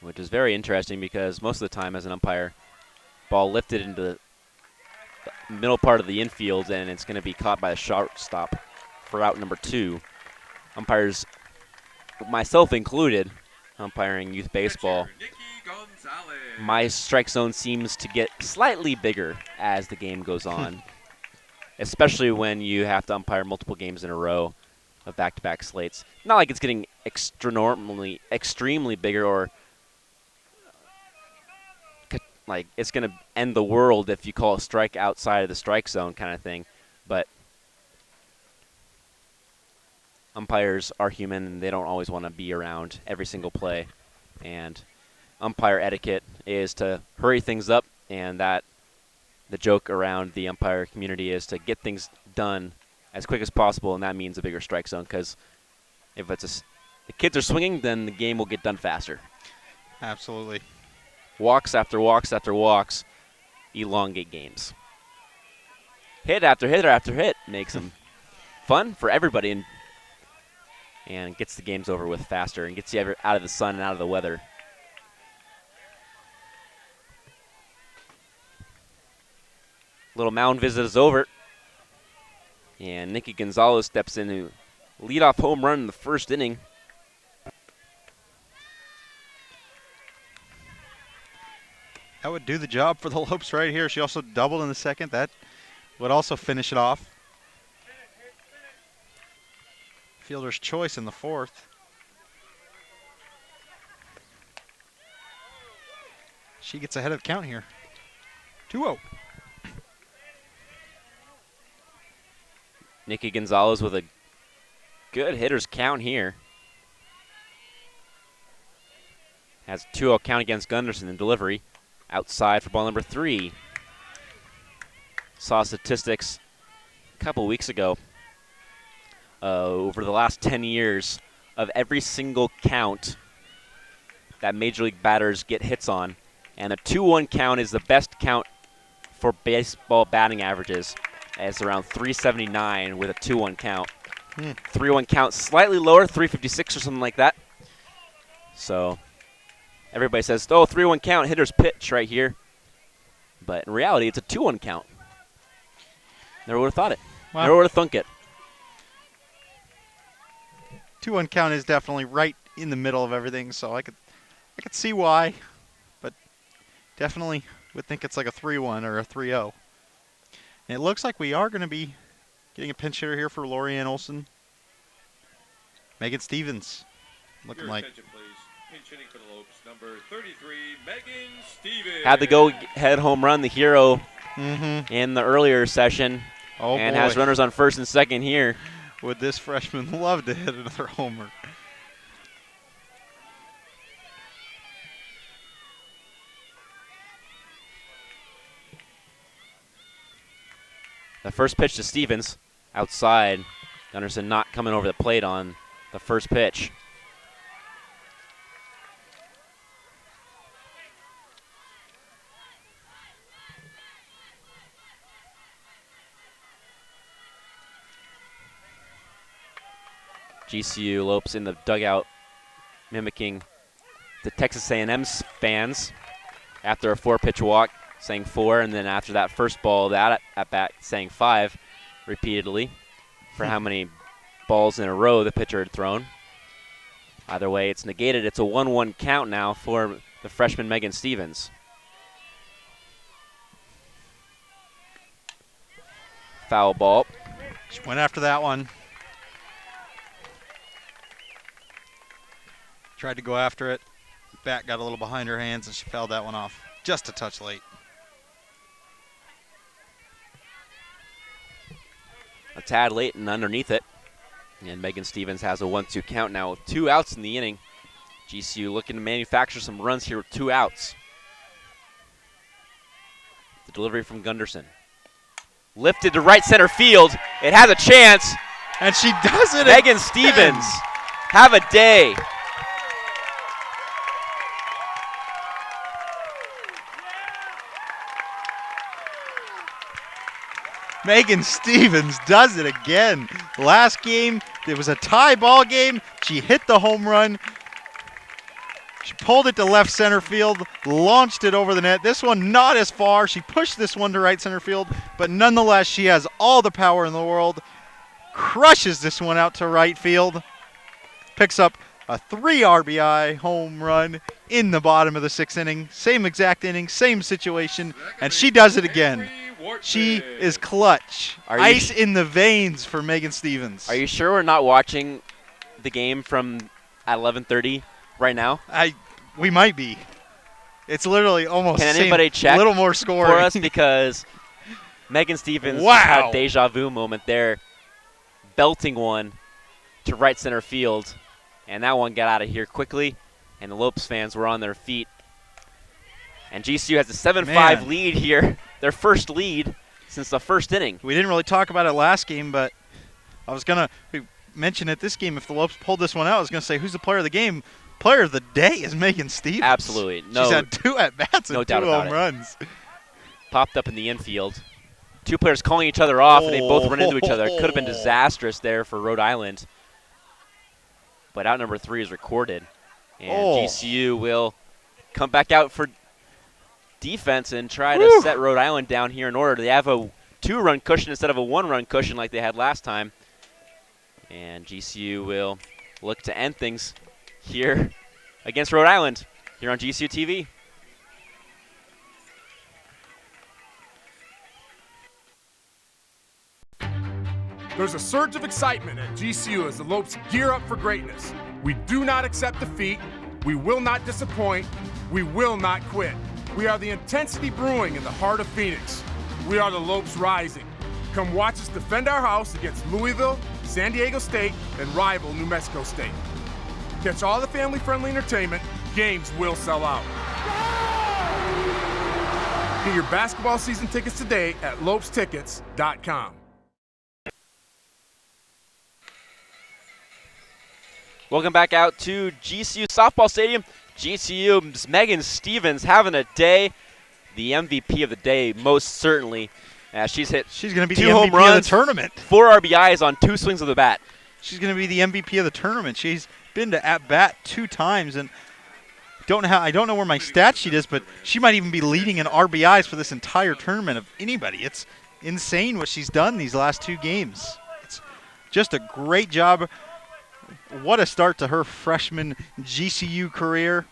Which is very interesting because most of the time as an umpire, ball lifted into the middle part of the infield and it's going to be caught by the shortstop for out number 2. Umpires, myself included, umpiring youth baseball, my strike zone seems to get slightly bigger as the game goes on, especially when you have to umpire multiple games in a row of back-to-back slates. Not like it's getting extremely bigger or like it's going to end the world if you call a strike outside of the strike zone kind of thing. But umpires are human and they don't always want to be around every single play. And umpire etiquette is to hurry things up, and that the joke around the umpire community is to get things done as quick as possible, and that means a bigger strike zone because if it's the kids are swinging, then the game will get done faster. Absolutely. Walks after walks after walks elongate games. Hit after hit after hit makes them fun for everybody and gets the games over with faster and gets you out of the sun and out of the weather. Little mound visit is over. And Nikki Gonzalez steps in to lead off home run in the first inning. That would do the job for the Lopes right here. She also doubled in the second. That would also finish it off. Fielder's choice in the fourth. She gets ahead of the count here. 2-0. Nikki Gonzalez with a good hitter's count here. Has a 2-0 count against Gunderson in delivery. Outside for ball number 3. Saw statistics a couple weeks ago over the last 10 years of every single count that Major League batters get hits on. And a 2-1 count is the best count for baseball batting averages. It's around 379 with a 2-1 count. 3-1 count slightly lower, 356 or something like that. So everybody says, oh, 3-1 count, hitter's pitch right here. But in reality, it's a 2-1 count. Never would have thought it. Wow. Never would have thunk it. 2-1 count is definitely right in the middle of everything, so I could see why, but definitely would think it's like a 3-1 or a 3-0. And it looks like we are going to be getting a pinch hitter here for Lorianne Olson. Megan Stevens looking Your like. attention, please. Pinch hitting for the Lopes, number 33, Megan Stevens. Had the go-ahead home run, the hero, in the earlier session. Oh, and boy. has runners on first and second here. Would this freshman love to hit another homer? The first pitch to Stevens, outside. Gunderson not coming over the plate on the first pitch. GCU Lopes in the dugout mimicking the Texas A&M fans after a 4-pitch walk, saying 4, and then after that first ball, that at bat, saying 5 repeatedly for how many balls in a row the pitcher had thrown. Either way, it's negated. It's a 1-1 count now for the freshman Megan Stevens. Foul ball. She went after that one. Tried to go after it. Bat got a little behind her hands, and she fouled that one off just a touch late. A tad late and underneath it. And Megan Stevens has a 1-2 count now with 2 outs in the inning. GCU looking to manufacture some runs here with 2 outs. The delivery from Gunderson. Lifted to right center field. It has a chance. And she does it Megan again. Stevens, have a day. Megan Stevens does it again. Last game, it was a tie ball game. She hit the home run. She pulled it to left center field, launched it over the net. This one not as far. She pushed this one to right center field, but nonetheless, she has all the power in the world. Crushes this one out to right field. Picks up a 3 RBI home run in the bottom of the 6th inning. Same exact inning, same situation, and she does it again. She is clutch. Ice in the veins for Megan Stevens. Are you sure we're not watching the game from at 11:30 right now? We might be. It's literally almost Can anybody check a little more scoring for us, because Megan Stevens Wow. just had a deja vu moment there, belting one to right center field, and that one got out of here quickly, and the Lopes fans were on their feet. And GCU has a 7-5 lead here, their first lead since the first inning. We didn't really talk about it last game, but I was going to mention it this game. If the Lopes pulled this one out, I was going to say, who's the player of the game? Player of the day is Megan Stevens. Absolutely. No, she's had 2 at-bats no and doubt 2 about home it. runs. Popped up in the infield. 2 players calling each other off, and they both run into each other. It could have been disastrous there for Rhode Island. But out number 3 is recorded. And GCU will come back out for defense and try to set Rhode Island down here in order. They have a 2-run cushion instead of a 1-run cushion like they had last time. And GCU will look to end things here against Rhode Island here on GCU TV. There's a surge of excitement at GCU as the Lopes gear up for greatness. We do not accept defeat. We will not disappoint. We will not quit. We are the intensity brewing in the heart of Phoenix. We are the Lopes rising. Come watch us defend our house against Louisville, San Diego State, and rival New Mexico State. Catch all the family-friendly entertainment. Games will sell out. Get your basketball season tickets today at lopestickets.com. Welcome back out to GCU Softball Stadium. GCU's Megan Stevens having a day. The MVP of the day, most certainly. She's hit She's going to be 2 the home MVP runs, of the tournament. 4 RBIs on 2 swings of the bat. She's going to be the MVP of the tournament. She's been to at-bat 2 times, and I don't know where my stat sheet is, but she might even be leading in RBIs for this entire tournament of anybody. It's insane what she's done these last 2 games. It's just a great job. What a start to her freshman GCU career.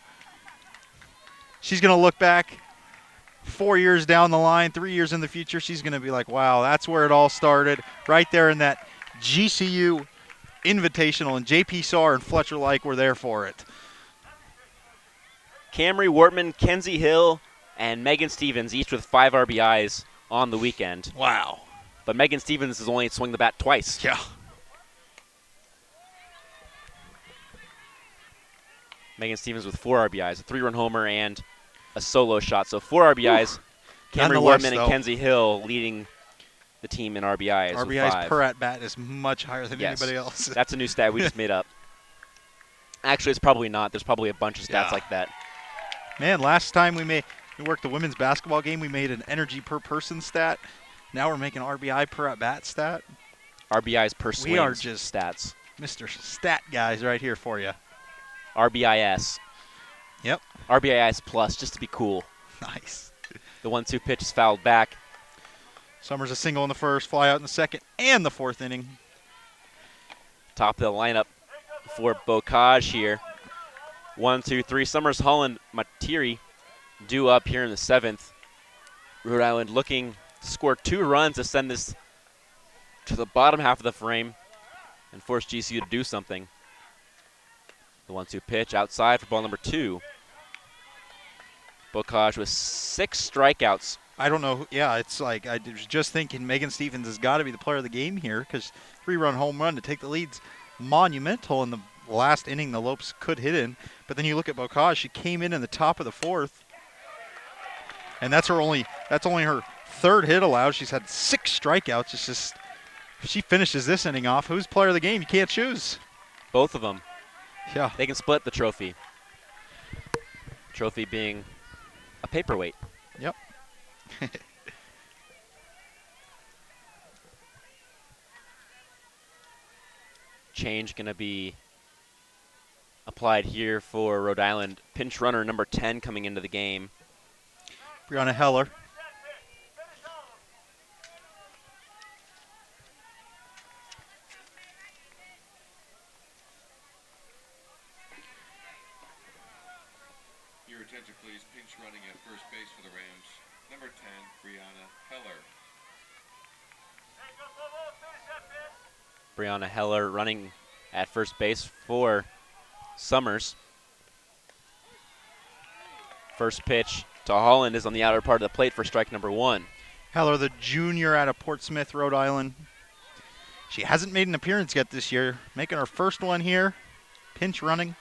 She's going to look back 4 years down the line, 3 years in the future. She's going to be like, wow, that's where it all started, right there in that GCU Invitational, and JP Saar and Fletcher Like were there for it. Camry Wortman, Kenzie Hill, and Megan Stevens, each with 5 RBIs on the weekend. Wow. But Megan Stevens has only swung the bat twice. Yeah. Megan Stevens with 4 RBIs, a 3-run homer, and a solo shot. So 4 RBIs. Camry Wortman and Kenzie Hill leading the team in RBIs. RBIs per at-bat is much higher than Yes. anybody else. That's a new stat we just made up. Actually, it's probably not. There's probably a bunch of stats like that. Man, last time we worked the women's basketball game, we made an energy per person stat. Now we're making RBI per at-bat stat. RBIs per swing. We are just stats. Mr. Stat guys right here for you. RBIS. Yep. RBIS plus, just to be cool. Nice. The 1-2 pitch is fouled back. Summers a single in the first, fly out in the second, and the 4th inning. Top of the lineup for Bocage here. 1, 2, 3. Summers, Holland, Matiri due up here in the 7th. Rhode Island looking to score 2 runs to send this to the bottom half of the frame and force GCU to do something. The 1-2 pitch outside for ball number 2. Bocage with 6 strikeouts. I don't know. Yeah, it's like I was just thinking Megan Stevens has got to be the player of the game here because 3-run home run to take the lead's monumental in the last inning the Lopes could hit in. But then you look at Bocage, she came in the top of the 4th. And that's only her 3rd hit allowed. She's had 6 strikeouts. It's just, if she finishes this inning off, who's player of the game? You can't choose. Both of them. Yeah. They can split the trophy. Trophy being a paperweight. Yep. Change going to be applied here for Rhode Island. Pinch runner number 10 coming into the game. Brianna Heller. Your attention, please. Pinch running at first base for the Rams. Number 10, Brianna Heller. Brianna Heller running at first base for Summers. First pitch to Holland is on the outer part of the plate for strike number 1. Heller, the junior out of Portsmouth, Rhode Island. She hasn't made an appearance yet this year. Making her first one here. Pinch running.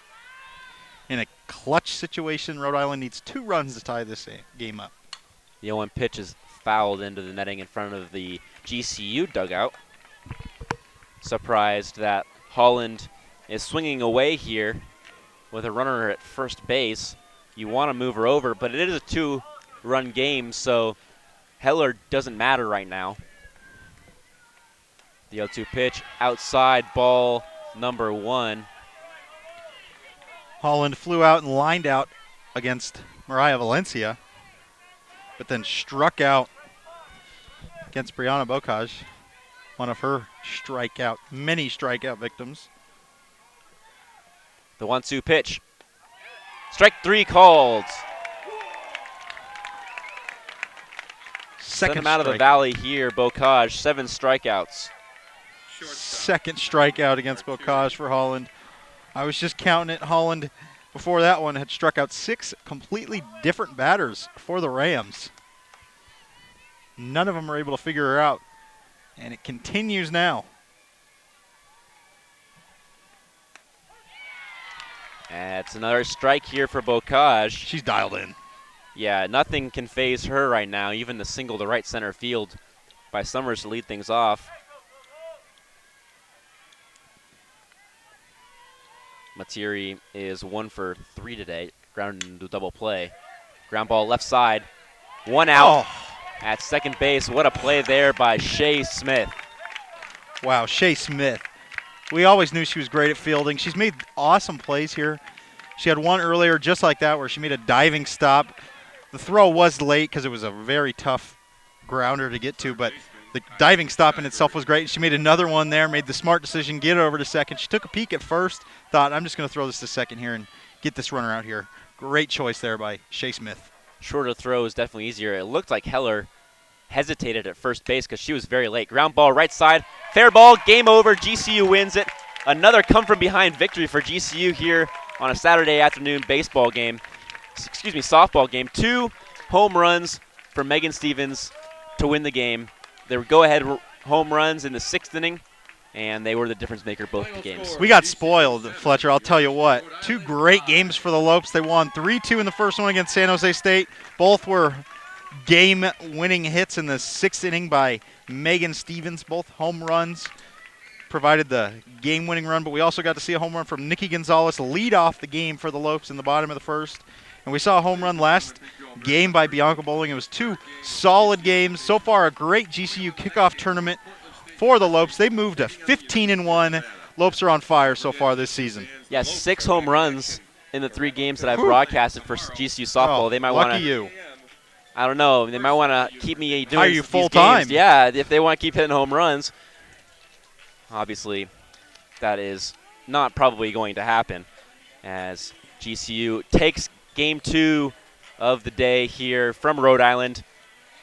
In a clutch situation, Rhode Island needs 2 runs to tie this game up. The 0-1 pitch is fouled into the netting in front of the GCU dugout. Surprised that Holland is swinging away here with a runner at first base. You want to move her over, but it is a 2-run game, so Heller doesn't matter right now. The 0-2 pitch outside, ball number 1. Holland flew out and lined out against Mariah Valencia, but then struck out against Brianna Bocage, one of her many strikeout victims. The 1-2 pitch. Strike 3 called. Send him out of the valley here, Bocage. 7 strikeouts. second strikeout against Bocage for Holland. I was just counting it. Holland, before that one, had struck out 6 completely different batters for the Rams. None of them were able to figure her out, and it continues now. That's another strike here for Bocage. She's dialed in. Yeah, nothing can phase her right now, even the single to right center field by Summers to lead things off. Materi is 1 for 3 today, grounded into double play. Ground ball left side, 1 out at second base. What a play there by Shea Smith. Wow, Shea Smith. We always knew she was great at fielding. She's made awesome plays here. She had one earlier just like that where she made a diving stop. The throw was late because it was a very tough grounder to get to, but the diving stop in itself was great. She made another one there, made the smart decision, get it over to second. She took a peek at first, thought, I'm just going to throw this to second here and get this runner out here. Great choice there by Shea Smith. Shorter throw is definitely easier. It looked like Heller hesitated at first base because she was very late. Ground ball right side, fair ball, game over. GCU wins it. Another come-from-behind victory for GCU here on a Saturday afternoon softball game. 2 home runs for Megan Stevens to win the game. They were go-ahead home runs in the 6th inning, and they were the difference maker both the games. We got spoiled, Fletcher, I'll tell you what. 2 great games for the Lopes. They won 3-2 in the first one against San Jose State. Both were game-winning hits in the 6th inning by Megan Stevens, both home runs. Provided the game-winning run, but we also got to see a home run from Nikki Gonzalez lead off the game for the Lopes in the bottom of the first. And we saw a home run last game by Bianca Bowling. It was 2 solid games. So far, a great GCU kickoff tournament for the Lopes. They moved to 15-1. Lopes are on fire so far this season. Yeah, 6 home runs in the 3 games that I've broadcasted for GCU softball. They might want to. Lucky you. I don't know. They might want to keep me doing Hire you these full time. games. Yeah, if they want to keep hitting home runs. Obviously, that is not probably going to happen as GCU takes game 2 of the day here from Rhode Island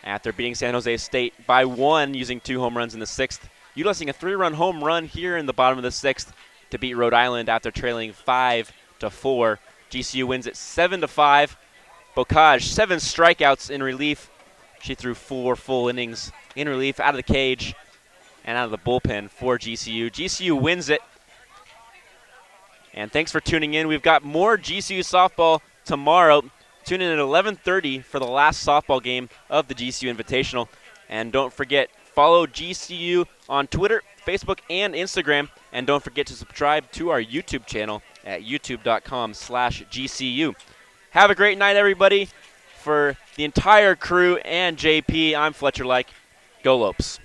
after beating San Jose State by 1 using 2 home runs in the 6th, utilizing a 3-run home run here in the bottom of the 6th to beat Rhode Island after trailing 5-4. GCU wins it 7-5. Bocage, 7 strikeouts in relief. She threw 4 full innings in relief out of the cage and out of the bullpen for GCU. GCU wins it. And thanks for tuning in. We've got more GCU softball tomorrow. Tune in at 11:30 for the last softball game of the GCU Invitational. And don't forget, follow GCU on Twitter, Facebook, and Instagram. And don't forget to subscribe to our YouTube channel at youtube.com/GCU. Have a great night, everybody. For the entire crew and JP, I'm Fletcher Like. Go Lopes.